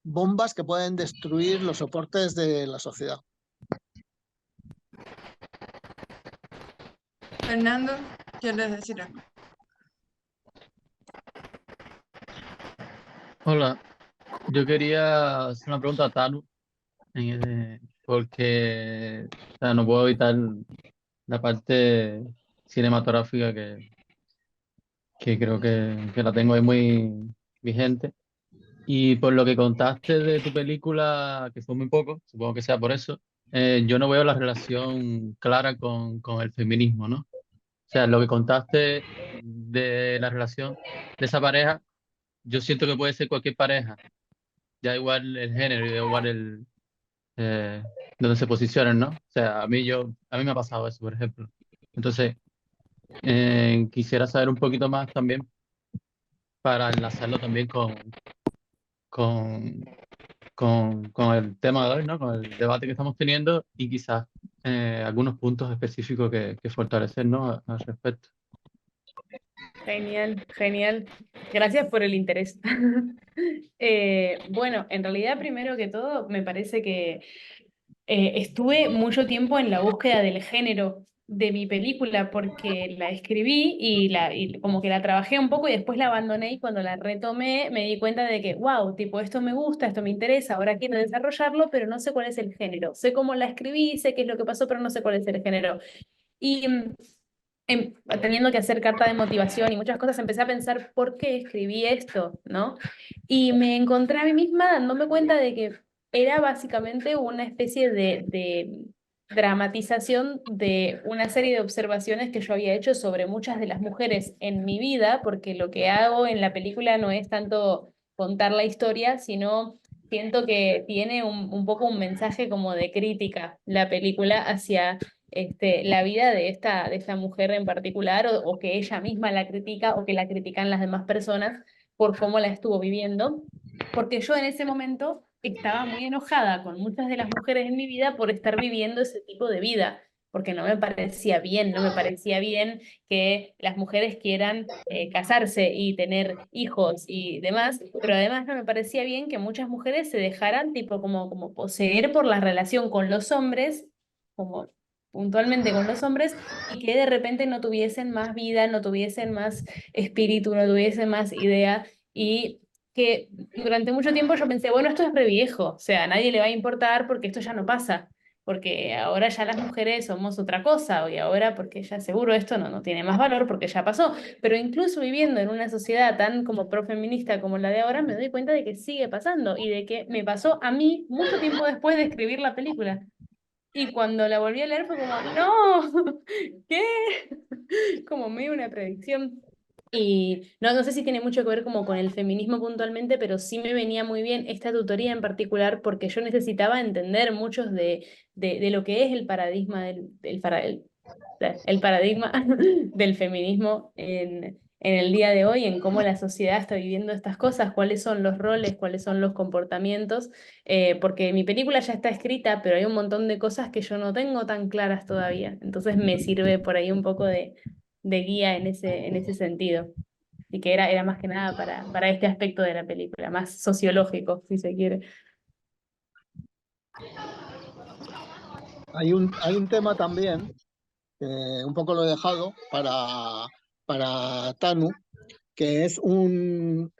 bombas que pueden destruir los soportes de la sociedad. Fernando, ¿quieres decir algo? Hola, yo quería hacer una pregunta a Tanu, porque o sea, no puedo evitar la parte cinematográfica que creo que la tengo ahí muy vigente. Y por lo que contaste de tu película, que fue muy poco, supongo que sea por eso, yo no veo la relación clara con el feminismo, ¿no? O sea, lo que contaste de la relación de esa pareja, yo siento que puede ser cualquier pareja, ya igual el género y da igual eh, donde se posicionan, ¿no? O sea, a mí me ha pasado eso, por ejemplo. Entonces, quisiera saber un poquito más también para enlazarlo también con, con el tema de hoy, ¿no? Con el debate que estamos teniendo y quizás algunos puntos específicos que fortalecer, ¿no? Al respecto. Genial, genial. Gracias por el interés. Bueno, en realidad, primero que todo, me parece que estuve mucho tiempo en la búsqueda del género de mi película porque la escribí y como que la trabajé un poco y después la abandoné y cuando la retomé me di cuenta de que, wow, tipo, esto me gusta, esto me interesa, ahora quiero desarrollarlo, pero no sé cuál es el género. Sé cómo la escribí, sé qué es lo que pasó, pero no sé cuál es el género. Y teniendo que hacer carta de motivación y muchas cosas, empecé a pensar por qué escribí esto, ¿no? Y me encontré a mí misma dándome cuenta de que era básicamente una especie de dramatización de una serie de observaciones que yo había hecho sobre muchas de las mujeres en mi vida, porque lo que hago en la película no es tanto contar la historia, sino siento que tiene un poco un mensaje como de crítica la película hacia la vida de esta mujer en particular, o que ella misma la critica, o que la critican las demás personas por cómo la estuvo viviendo, porque yo en ese momento estaba muy enojada con muchas de las mujeres en mi vida por estar viviendo ese tipo de vida, porque no me parecía bien, no me parecía bien que las mujeres quieran casarse y tener hijos y demás, pero además no me parecía bien que muchas mujeres se dejaran tipo como poseer por la relación con los hombres, como puntualmente con los hombres y que de repente no tuviesen más vida, no tuviesen más espíritu, no tuviesen más idea y que durante mucho tiempo yo pensé, bueno, esto es re viejo, o sea, a nadie le va a importar porque esto ya no pasa, porque ahora ya las mujeres somos otra cosa y ahora porque ya seguro esto no tiene más valor porque ya pasó, pero incluso viviendo en una sociedad tan como profeminista como la de ahora, me doy cuenta de que sigue pasando y de que me pasó a mí mucho tiempo después de escribir la película. Y cuando la volví a leer fue como, no, ¿qué? Como medio una predicción. Y no sé si tiene mucho que ver como con el feminismo puntualmente, pero sí me venía muy bien esta tutoría en particular porque yo necesitaba entender muchos de lo que es el paradigma el paradigma del feminismo en el día de hoy, en cómo la sociedad está viviendo estas cosas, cuáles son los roles, cuáles son los comportamientos, porque mi película ya está escrita, pero hay un montón de cosas que yo no tengo tan claras todavía. Entonces me sirve por ahí un poco de guía en ese sentido. Y que era más que nada para este aspecto de la película, más sociológico, si se quiere. Hay un tema también, un poco lo he dejado para Tanu, que es un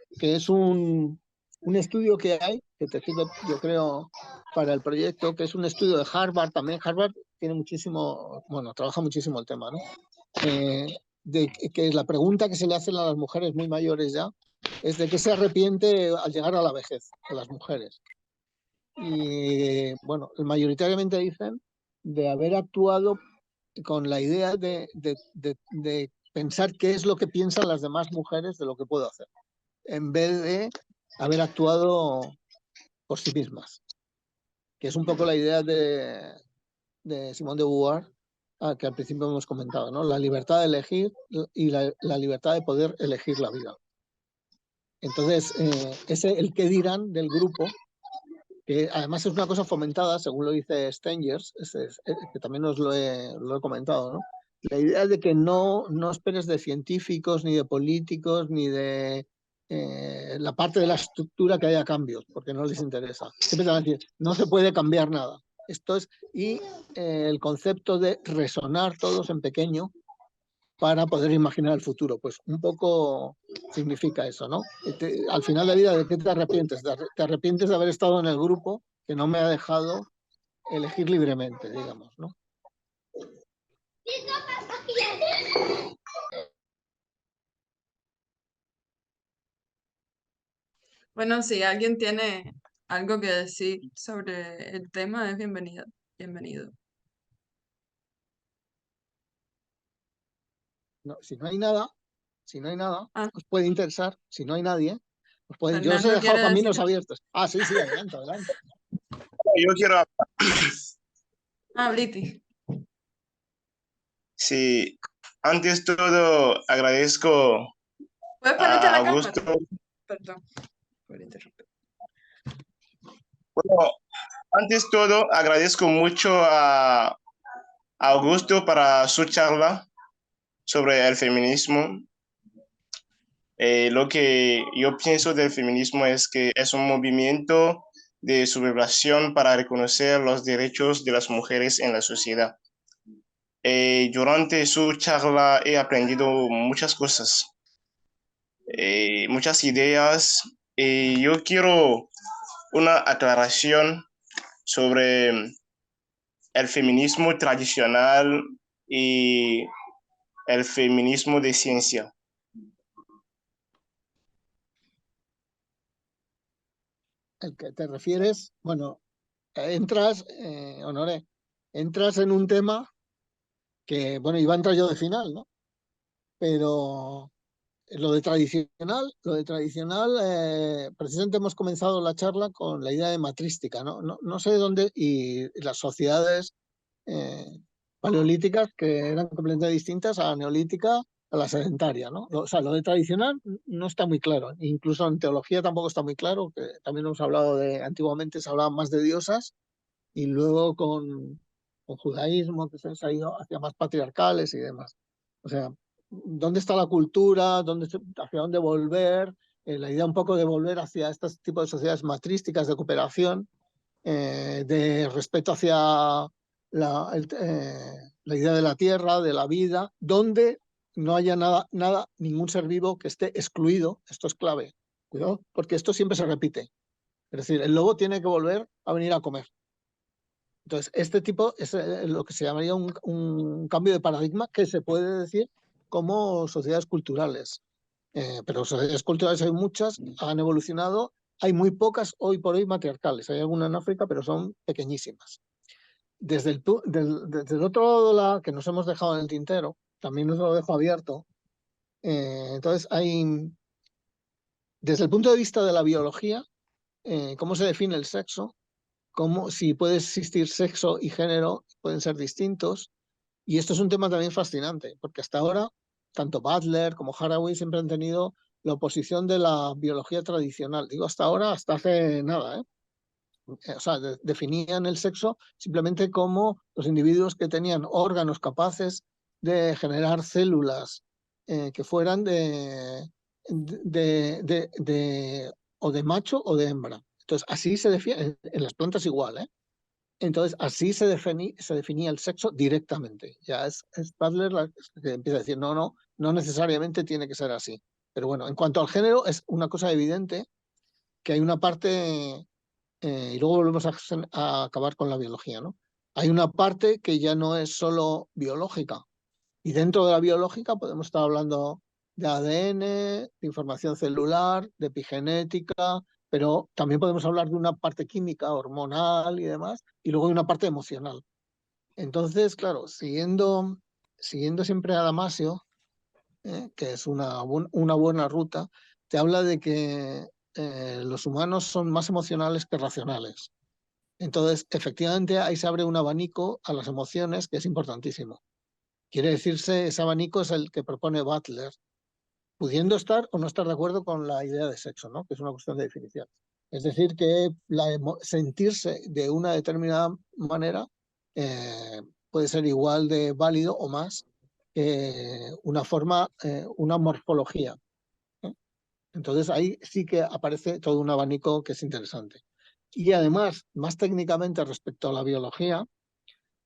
estudio que hay, que te sirve, yo creo, para el proyecto, que es un estudio de Harvard. También Harvard tiene muchísimo, bueno, trabaja muchísimo el tema, ¿no? De que la pregunta que se le hacen a las mujeres muy mayores ya es de qué se arrepiente al llegar a la vejez a las mujeres. Y bueno, mayoritariamente dicen de haber actuado con la idea de pensar qué es lo que piensan las demás mujeres de lo que puedo hacer, en vez de haber actuado por sí mismas, que es un poco la idea de Simone de Beauvoir, que al principio hemos comentado, ¿no? La libertad de elegir y la libertad de poder elegir la vida. Entonces, ese el qué dirán del grupo, que además es una cosa fomentada, según lo dice Stengers, que también os lo he comentado, ¿no? La idea de que no esperes de científicos, ni de políticos, ni de la parte de la estructura que haya cambios, porque no les interesa. Siempre te van a decir, no se puede cambiar nada. Esto es, y el concepto de resonar todos en pequeño para poder imaginar el futuro. Pues un poco significa eso, ¿no? Al final de la vida, ¿de qué te arrepientes? Te arrepientes de haber estado en el grupo que no me ha dejado elegir libremente, digamos, ¿no? Bueno, si alguien tiene algo que decir sobre el tema, es bienvenido. Bienvenido. No, si no hay nada, Ah, os puede interesar. Si no hay nadie, yo os he Fernando dejado quiere decir caminos algo. abiertos. Ah, sí, sí, adelante, adelante. Yo quiero, Ah, Bliti. sí, antes todo agradezco ¿Puedes ponerte a la Augusto. cámara? Perdón por interrumpir. Bueno, antes todo agradezco mucho a Augusto para su charla sobre el feminismo. Lo que yo pienso del feminismo es que es un movimiento de sublevación para reconocer los derechos de las mujeres en la sociedad. Durante su charla he aprendido muchas cosas, muchas ideas. Yo quiero una aclaración sobre el feminismo tradicional y el feminismo de ciencia. El que te refieres, bueno, entras, Honoré, entras en un tema que, bueno, iba a entrar yo de final, ¿no? Pero lo de tradicional, precisamente hemos comenzado la charla con la idea de matrística, ¿no? No sé dónde, y las sociedades eh, paleolíticas que eran completamente distintas a la neolítica, a la sedentaria, ¿no? O sea, lo de tradicional no está muy claro, incluso en teología tampoco está muy claro, que también hemos hablado antiguamente se hablaba más de diosas, y luego con judaísmo, que se ha ido hacia más patriarcales y demás. O sea, ¿dónde está la cultura? ¿Hacia dónde volver? La idea un poco de volver hacia este tipo de sociedades matrísticas de cooperación, de respeto hacia la idea de la tierra, de la vida, donde no haya ningún ser vivo que esté excluido. Esto es clave. Cuidado, porque esto siempre se repite. Es decir, el lobo tiene que volver a venir a comer. Entonces, este tipo es lo que se llamaría un cambio de paradigma que se puede decir como sociedades culturales. Pero sociedades culturales hay muchas, han evolucionado, hay muy pocas hoy por hoy matriarcales. Hay algunas en África, pero son pequeñísimas. Desde el otro lado, que nos hemos dejado en el tintero, también nos lo dejo abierto. Entonces, desde el punto de vista de la biología, cómo se define el sexo, si puede existir sexo y género, pueden ser distintos. Y esto es un tema también fascinante, porque hasta ahora, tanto Butler como Haraway siempre han tenido la oposición de la biología tradicional. Digo hasta ahora, hasta hace nada, ¿eh? O sea, definían el sexo simplemente como los individuos que tenían órganos capaces de generar células que fueran o de macho o de hembra. Entonces, así se define, en las plantas igual, ¿eh? Entonces, así se definía el sexo directamente. Ya es Butler la que empieza a decir, no necesariamente tiene que ser así. Pero bueno, en cuanto al género, es una cosa evidente que hay una parte, y luego volvemos a acabar con la biología, ¿no? Hay una parte que ya no es solo biológica. Y dentro de la biológica podemos estar hablando de ADN, de información celular, de epigenética, pero también podemos hablar de una parte química, hormonal y demás, y luego de una parte emocional. Entonces, claro, siguiendo siempre a Damasio, que es una buena ruta, te habla de que los humanos son más emocionales que racionales. Entonces, efectivamente, ahí se abre un abanico a las emociones que es importantísimo. Quiere decirse, ese abanico es el que propone Butler, pudiendo estar o no estar de acuerdo con la idea de sexo, ¿no? Que es una cuestión de definición. Es decir, que sentirse de una determinada manera puede ser igual de válido o más que una forma, una morfología, ¿eh? Entonces ahí sí que aparece todo un abanico que es interesante. Y además, más técnicamente respecto a la biología,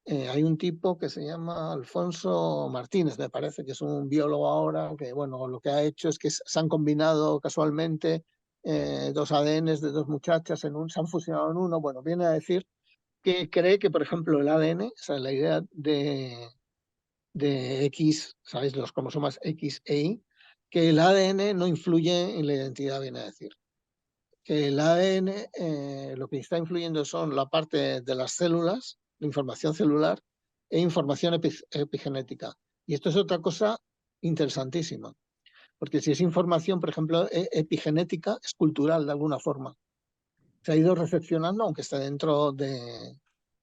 hay un tipo que se llama Alfonso Martínez, me parece, que es un biólogo ahora, que bueno, lo que ha hecho es que se han combinado casualmente dos ADNs de dos muchachas se han fusionado en uno. Bueno, viene a decir que cree que, por ejemplo, el ADN, o sea, la idea de X, ¿sabéis? Los cromosomas X e Y, que el ADN no influye en la identidad, viene a decir. Que el ADN lo que está influyendo son la parte de las células, la información celular e información epigenética. Y esto es otra cosa interesantísima, porque si es información, por ejemplo, epigenética, es cultural de alguna forma. Se ha ido recepcionando, aunque esté dentro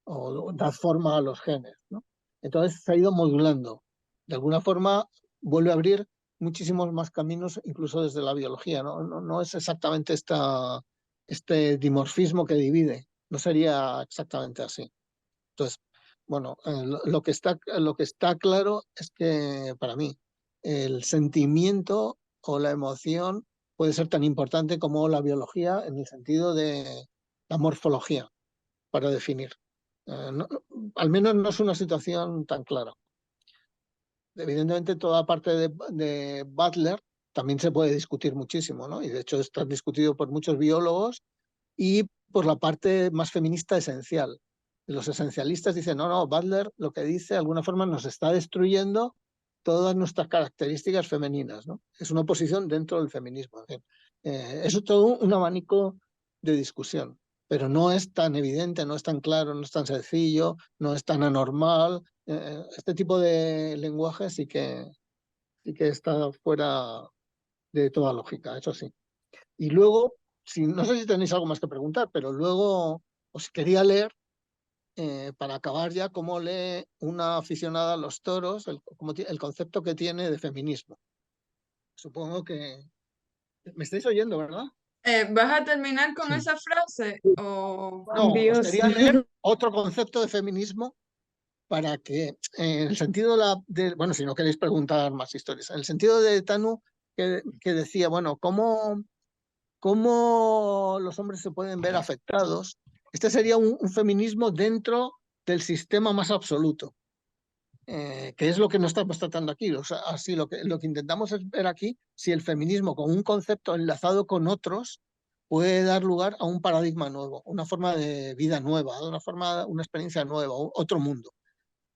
o da forma a los genes, ¿no? Entonces se ha ido modulando. De alguna forma vuelve a abrir muchísimos más caminos, incluso desde la biología, ¿no? No es exactamente este dimorfismo que divide, no sería exactamente así. Entonces, bueno, lo que está claro es que para mí el sentimiento o la emoción puede ser tan importante como la biología en el sentido de la morfología para definir. Al menos no es una situación tan clara. Evidentemente, toda parte de Butler también se puede discutir muchísimo, ¿no? Y de hecho está discutido por muchos biólogos y por la parte más feminista esencial. Los esencialistas dicen, no, Butler lo que dice de alguna forma nos está destruyendo todas nuestras características femeninas, ¿no? Es una oposición dentro del feminismo. Es todo un abanico de discusión, pero no es tan evidente, no es tan claro, no es tan sencillo, no es tan anormal. Este tipo de lenguaje sí que está fuera de toda lógica, eso sí. Y luego, no sé si tenéis algo más que preguntar, pero luego os quería leer, para acabar ya, cómo lee una aficionada a los toros, el concepto que tiene de feminismo. Supongo que... ¿Me estáis oyendo, verdad? ¿Vas a terminar con Sí. esa frase? O... No, os Dios. quería leer otro concepto de feminismo para que, en el sentido bueno, si no queréis preguntar más historias, en el sentido de Tanu, que decía, bueno, ¿cómo los hombres se pueden ver afectados? Este sería un feminismo dentro del sistema más absoluto, que es lo que no estamos tratando aquí. O sea, así lo que intentamos es ver aquí si el feminismo, con un concepto enlazado con otros, puede dar lugar a un paradigma nuevo, una forma de vida nueva, una experiencia nueva, otro mundo.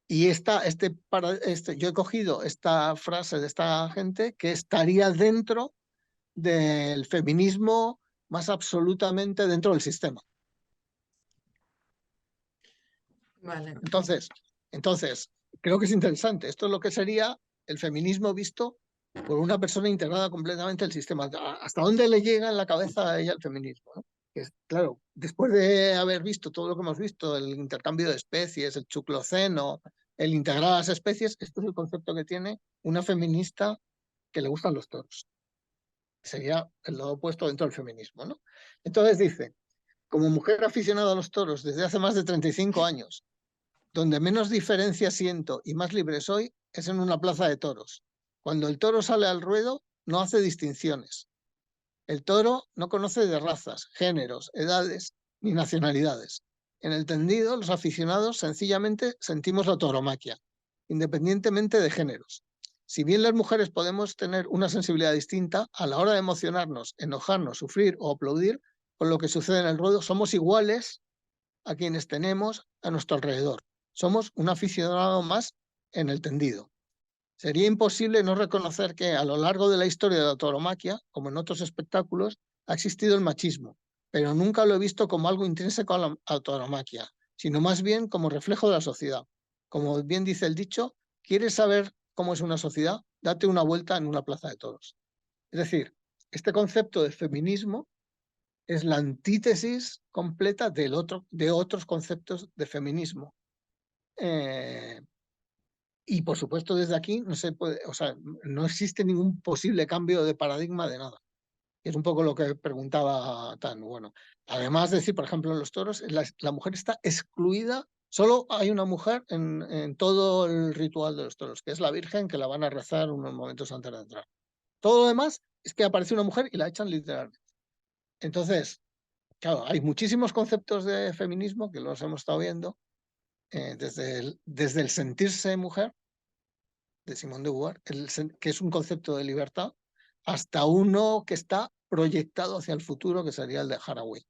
Y yo he cogido esta frase de esta gente que estaría dentro del feminismo más absolutamente dentro del sistema. Vale. Entonces, creo que es interesante. Esto es lo que sería el feminismo visto por una persona integrada completamente al sistema. ¿Hasta dónde le llega en la cabeza a ella el feminismo? ¿No? Claro, después de haber visto todo lo que hemos visto, el intercambio de especies, el chucloceno, el integrar las especies, esto es el concepto que tiene una feminista que le gustan los toros. Sería el lado opuesto dentro del feminismo, ¿no? Entonces dice, como mujer aficionada a los toros desde hace más de 35 años, donde menos diferencia siento y más libre soy es en una plaza de toros. Cuando el toro sale al ruedo, no hace distinciones. El toro no conoce de razas, géneros, edades ni nacionalidades. En el tendido, los aficionados sencillamente sentimos la tauromaquia, independientemente de géneros. Si bien las mujeres podemos tener una sensibilidad distinta, a la hora de emocionarnos, enojarnos, sufrir o aplaudir con lo que sucede en el ruedo, somos iguales a quienes tenemos a nuestro alrededor. Somos un aficionado más en el tendido. Sería imposible no reconocer que a lo largo de la historia de la tauromaquia, como en otros espectáculos, ha existido el machismo, pero nunca lo he visto como algo intrínseco a la tauromaquia, sino más bien como reflejo de la sociedad. Como bien dice el dicho, ¿quieres saber cómo es una sociedad? Date una vuelta en una plaza de toros. Es decir, este concepto de feminismo es la antítesis completa de otros conceptos de feminismo. Y por supuesto desde aquí no se puede, o sea, no existe ningún posible cambio de paradigma de nada. Es un poco lo que preguntaba Tan. Bueno, además de decir, por ejemplo, en los toros, la mujer está excluida. Solo hay una mujer en todo el ritual de los toros, que es la Virgen, que la van a rezar unos momentos antes de entrar. Todo lo demás es que aparece una mujer y la echan literalmente. Entonces, claro, hay muchísimos conceptos de feminismo que los hemos estado viendo, desde el sentirse mujer, de Simone de Beauvoir, que es un concepto de libertad, hasta uno que está proyectado hacia el futuro, que sería el de Haraway.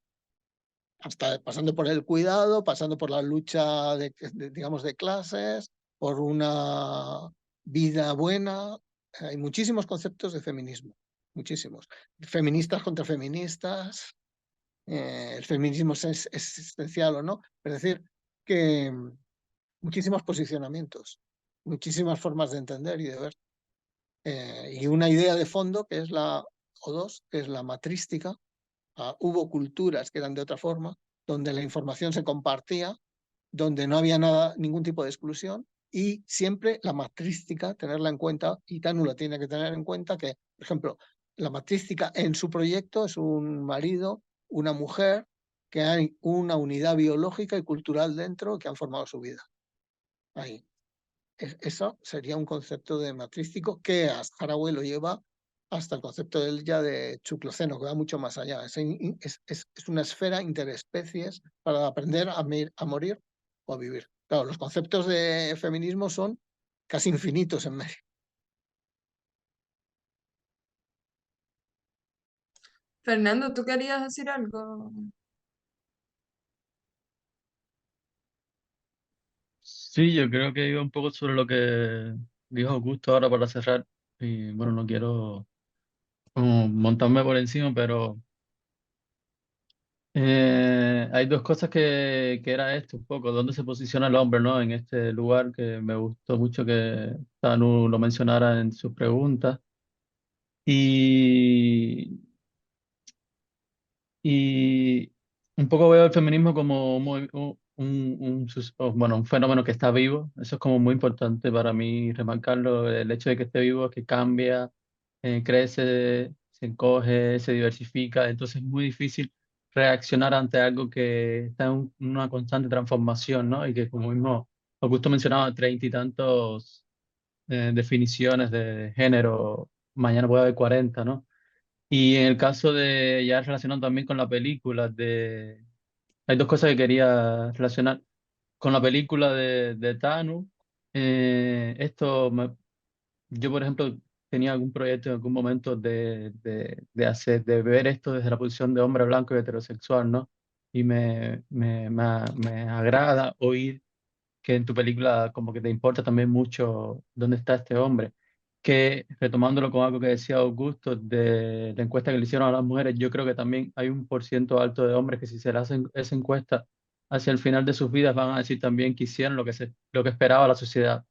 Pasando por el cuidado, pasando por la lucha digamos, de clases, por una vida buena. Hay muchísimos conceptos de feminismo, muchísimos. Feministas contra feministas, el feminismo es existencial o no. Es decir, que muchísimos posicionamientos, muchísimas formas de entender y de ver. Y una idea de fondo que es o dos, que es la matrística. Hubo culturas que eran de otra forma, donde la información se compartía, donde no había ningún tipo de exclusión, y siempre la matrística, tenerla en cuenta, y Tanu la tiene que tener en cuenta, que, por ejemplo, la matrística en su proyecto es un marido, una mujer, que hay una unidad biológica y cultural dentro que han formado su vida. Ahí. Eso sería un concepto de matrístico que a Haraway lo lleva hasta el concepto de chucloceno, que va mucho más allá. Es una esfera interespecies para aprender a morir o a vivir. Claro, los conceptos de feminismo son casi infinitos en medio. Fernando, ¿tú querías decir algo? Sí, yo creo que iba un poco sobre lo que dijo Augusto ahora para cerrar. Y bueno, no quiero como montarme por encima, pero hay dos cosas que era esto un poco, dónde se posiciona el hombre, ¿no? En este lugar que me gustó mucho que Tanu lo mencionara en sus preguntas. Y, y un poco veo el feminismo como bueno, un fenómeno que está vivo. Eso es como muy importante para mí remarcarlo. El hecho de que esté vivo es que cambia, crece, se encoge, se diversifica. Entonces es muy difícil reaccionar ante algo que está en una constante transformación, ¿no? Y que como mismo Augusto mencionaba, 30 y tantos definiciones de género, mañana puede haber 40, ¿no? Y en el caso de, ya relacionado también con la película, hay dos cosas que quería relacionar. con la película de Tanu, yo por ejemplo tenía algún proyecto en algún momento de ver esto desde la posición de hombre blanco y heterosexual, ¿no? Y me agrada oír que en tu película como que te importa también mucho dónde está este hombre. Que retomándolo con algo que decía Augusto de la encuesta que le hicieron a las mujeres, yo creo que también hay un porciento alto de hombres que si se le hacen esa encuesta hacia el final de sus vidas van a decir también que hicieron lo que esperaba la sociedad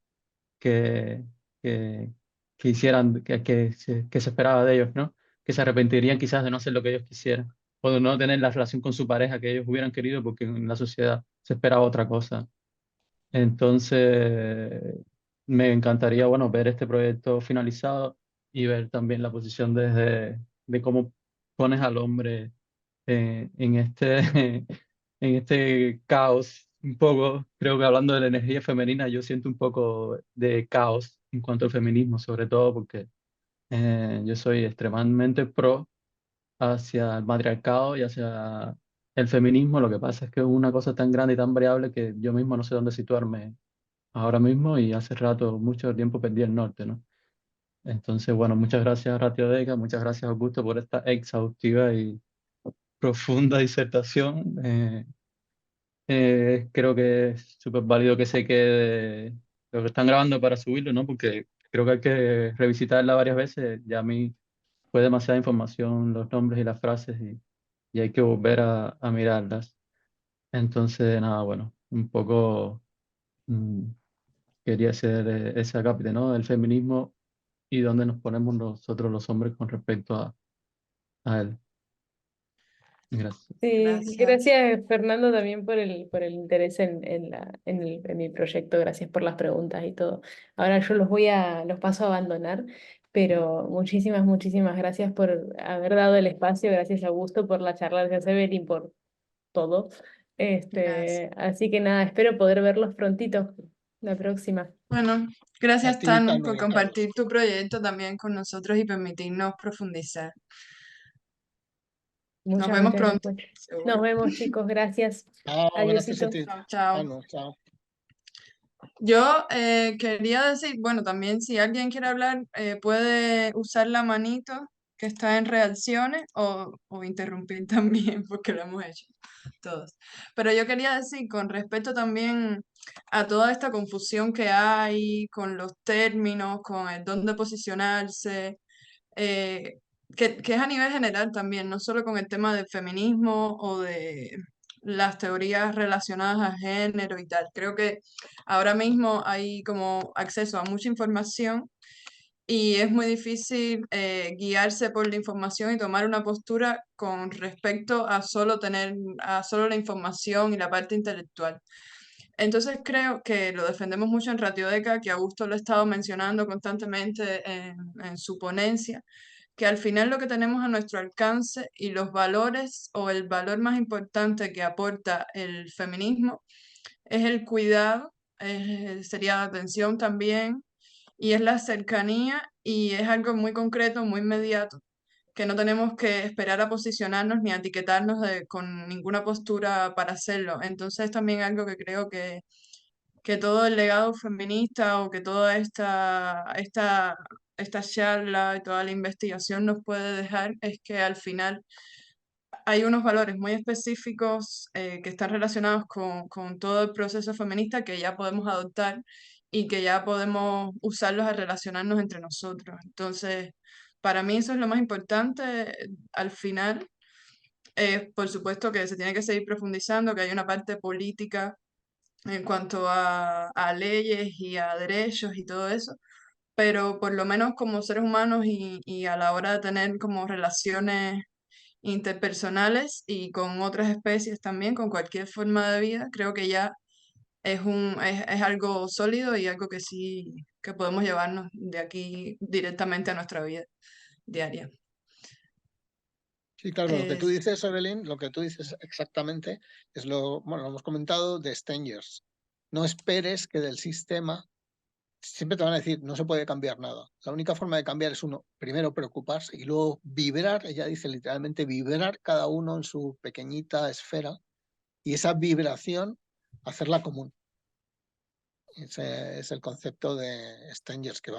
que, que, que hicieran, que se esperaba de ellos, ¿no? Que se arrepentirían quizás de no hacer lo que ellos quisieran o de no tener la relación con su pareja que ellos hubieran querido porque en la sociedad se esperaba otra cosa. Entonces, me encantaría, bueno, ver este proyecto finalizado y ver también la posición de cómo pones al hombre en en este caos. Un poco, creo que hablando de la energía femenina, yo siento un poco de caos en cuanto al feminismo, sobre todo porque yo soy extremadamente pro hacia el matriarcado y hacia el feminismo. Lo que pasa es que es una cosa tan grande y tan variable que yo mismo no sé dónde situarme ahora mismo y hace rato, mucho tiempo perdí el norte, ¿no? Entonces, bueno, muchas gracias Ratio Deca, muchas gracias Augusto por esta exhaustiva y profunda disertación. Creo que es súper válido que se quede lo que están grabando para subirlo, ¿no? Porque creo que hay que revisitarla varias veces. Ya a mí fue demasiada información, los nombres y las frases y hay que volver a mirarlas. Entonces, nada, bueno, un poco mm, quería hacer ese acápite, ¿no? Del feminismo y dónde nos ponemos nosotros los hombres con respecto a él. Gracias. Sí, Gracias. gracias Fernando también por el interés en mi proyecto, gracias por las preguntas y todo. Ahora yo los paso a abandonar, pero muchísimas gracias por haber dado el espacio, gracias Augusto por la charla, gracias Evelyn por todo. Gracias. Así que nada, espero poder verlos prontito, la próxima. Bueno, A gracias ti, Tanu Tanu, por y Carlos. compartir tu proyecto también con nosotros y permitirnos profundizar. Nos vemos Muchas pronto, gracias. seguro. Nos vemos chicos, gracias. Chao, gracias a Adiosito. ti, Chao, chao. Tanu, chao. Yo quería decir, bueno, también si alguien quiere hablar, puede usar la manito que está en reacciones o interrumpir también, porque lo hemos hecho todos. Pero yo quería decir, con respecto también a toda esta confusión que hay con los términos, con el dónde posicionarse, eh, que es a nivel general también, no solo con el tema del feminismo o de las teorías relacionadas a género y tal. Creo que ahora mismo hay como acceso a mucha información y es muy difícil guiarse por la información y tomar una postura con respecto a a solo la información y la parte intelectual. Entonces creo que lo defendemos mucho en Ratiodeca, que Augusto lo ha estado mencionando constantemente en su ponencia, que al final lo que tenemos a nuestro alcance y los valores o el valor más importante que aporta el feminismo es el cuidado, sería la atención también, y es la cercanía y es algo muy concreto, muy inmediato, que no tenemos que esperar a posicionarnos ni a etiquetarnos con ninguna postura para hacerlo. Entonces también algo que creo que todo el legado feminista o que toda esta charla y toda la investigación nos puede dejar es que al final hay unos valores muy específicos que están relacionados con todo el proceso feminista que ya podemos adoptar y que ya podemos usarlos a relacionarnos entre nosotros. Entonces, para mí eso es lo más importante al final. Por supuesto que se tiene que seguir profundizando, que hay una parte política en cuanto a leyes y a derechos y todo eso, pero por lo menos como seres humanos y a la hora de tener como relaciones interpersonales y con otras especies también, con cualquier forma de vida, creo que ya es algo sólido y algo que sí que podemos llevarnos de aquí directamente a nuestra vida diaria. Sí, claro, lo que tú Es- dices, Evelyn, lo que tú dices exactamente es bueno, lo hemos comentado de Stengers. No esperes que del sistema siempre te van a decir, no se puede cambiar nada. La única forma de cambiar es uno, primero preocuparse y luego vibrar, ella dice literalmente vibrar cada uno en su pequeñita esfera y esa vibración hacerla común. Ese es el concepto de Stengers, que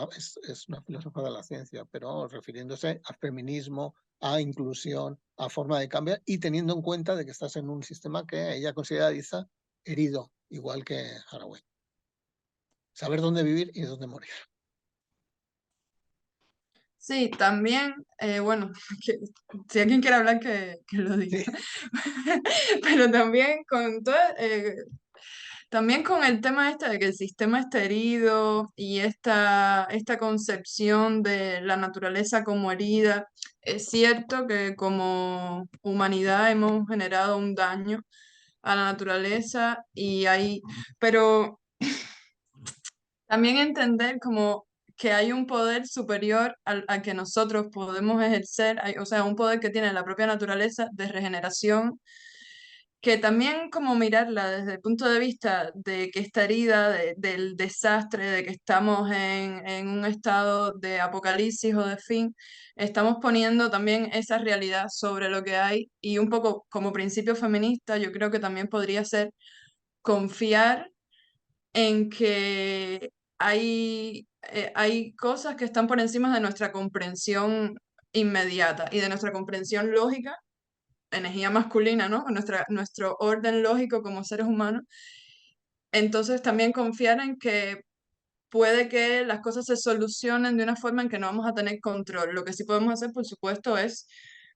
es una filósofa de la ciencia, pero refiriéndose a feminismo, a inclusión, a forma de cambiar y teniendo en cuenta de que estás en un sistema que ella considera, dice, herido, igual que Haraway. Saber dónde vivir y dónde morir. Sí, también, bueno, si alguien quiere hablar, que lo diga. Sí. Pero también con todo, también con el tema este de que el sistema está herido y esta concepción de la naturaleza como herida, es cierto que como humanidad hemos generado un daño a la naturaleza pero también entender como que hay un poder superior al que nosotros podemos ejercer, o sea, un poder que tiene la propia naturaleza de regeneración, que también como mirarla desde el punto de vista de que esta herida del desastre, de que estamos en un estado de apocalipsis o de fin, estamos poniendo también esa realidad sobre lo que hay y un poco como principio feminista, yo creo que también podría ser confiar en que hay cosas que están por encima de nuestra comprensión inmediata y de nuestra comprensión lógica, energía masculina, ¿no? Nuestro orden lógico como seres humanos. Entonces también confiar en que puede que las cosas se solucionen de una forma en que no vamos a tener control. Lo que sí podemos hacer, por supuesto, es,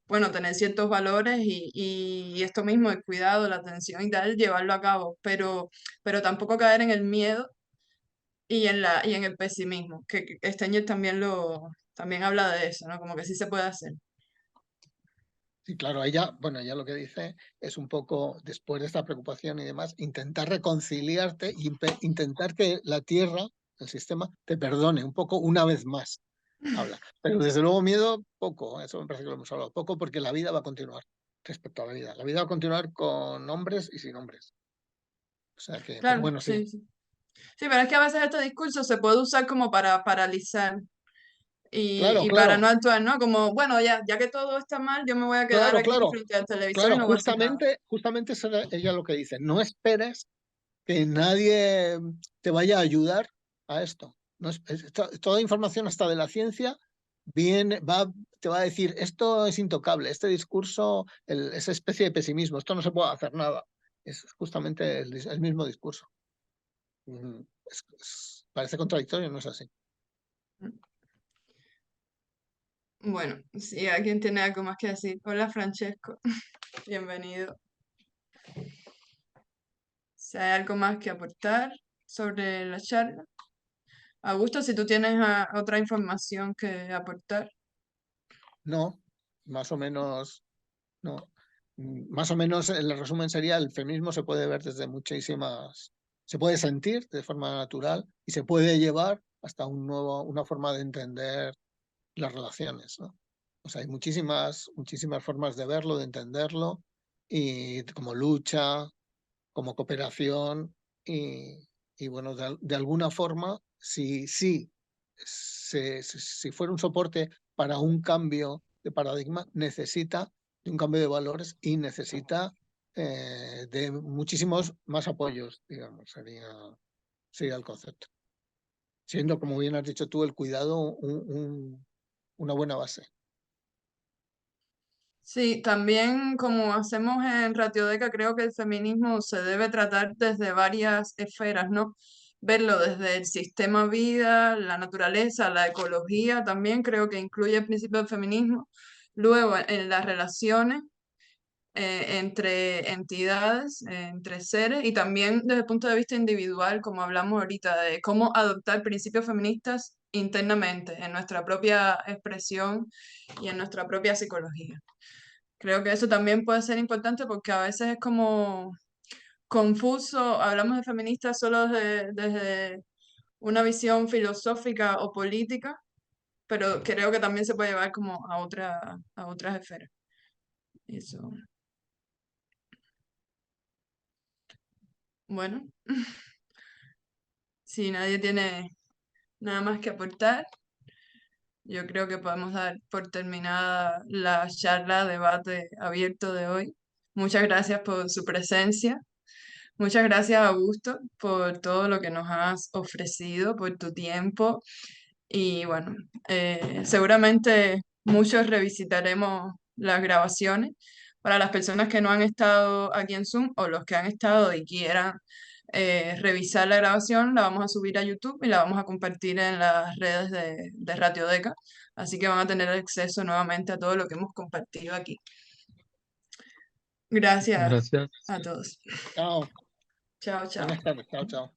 bueno, tener ciertos valores y esto mismo, el cuidado, la atención y tal, llevarlo a cabo, pero tampoco caer en el miedo y en el pesimismo, que Stenger también habla de eso, ¿no? Como que sí se puede hacer. Sí, claro, ella lo que dice es un poco, después de esta preocupación y demás, intentar reconciliarte y intentar que la Tierra, el sistema, te perdone un poco una vez más. Habla. Pero desde luego miedo, poco, eso me parece que lo hemos hablado, poco porque la vida va a continuar respecto a la vida. La vida va a continuar con hombres y sin hombres. O sea que, pero Claro, bueno, sí. sí, sí. Sí, pero es que a veces este discurso se puede usar como para paralizar Claro, y para no claro, actuar, ¿no? Como, bueno, ya que todo está mal, yo me voy a quedar claro, aquí claro, frente al televisor y claro, no voy a hacer nada. justamente eso es ella lo que dice. No esperes que nadie te vaya a ayudar a esto. No toda información hasta de la ciencia te va a decir, esto es intocable, este discurso, esa especie de pesimismo, esto no se puede hacer nada. Es justamente el mismo discurso. Parece contradictorio, no es así. Bueno, si alguien tiene algo más que decir. Hola, Francesco. Bienvenido. Si hay algo más que aportar sobre la charla. Augusto, si tú tienes otra información que aportar. No, más o menos, no. Más o menos el resumen sería, el feminismo se puede ver desde muchísimas, se puede sentir de forma natural y se puede llevar hasta una forma de entender las relaciones, ¿no? O sea, hay muchísimas formas de verlo, de entenderlo, y como lucha, como cooperación, y bueno, de alguna forma, si fuera un soporte para un cambio de paradigma, necesita de un cambio de valores y necesita de muchísimos más apoyos, digamos, sería el concepto. Siendo, como bien has dicho tú, el cuidado una buena base. Sí, también como hacemos en Ratiodeca, creo que el feminismo se debe tratar desde varias esferas, ¿no? Verlo desde el sistema vida, la naturaleza, la ecología, también creo que incluye el principio del feminismo. Luego, en las relaciones entre entidades, entre seres, y también desde el punto de vista individual, como hablamos ahorita, de cómo adoptar principios feministas internamente, en nuestra propia expresión y en nuestra propia psicología. Creo que eso también puede ser importante porque a veces es como confuso, hablamos de feministas solo desde una visión filosófica o política, pero creo que también se puede llevar como a otras esferas. Eso. Bueno, si nadie tiene nada más que aportar, yo creo que podemos dar por terminada la charla, debate abierto de hoy. Muchas gracias por su presencia. Muchas gracias, Augusto, por todo lo que nos has ofrecido, por tu tiempo. Y bueno, seguramente muchos revisitaremos las grabaciones. Para las personas que no han estado aquí en Zoom o los que han estado y quieran revisar la grabación, la vamos a subir a YouTube y la vamos a compartir en las redes de Ratiodeca. Así que van a tener acceso nuevamente a todo lo que hemos compartido aquí. Gracias Gracias. a todos. Chao, Chao, chao. buenas tardes, chao, chao.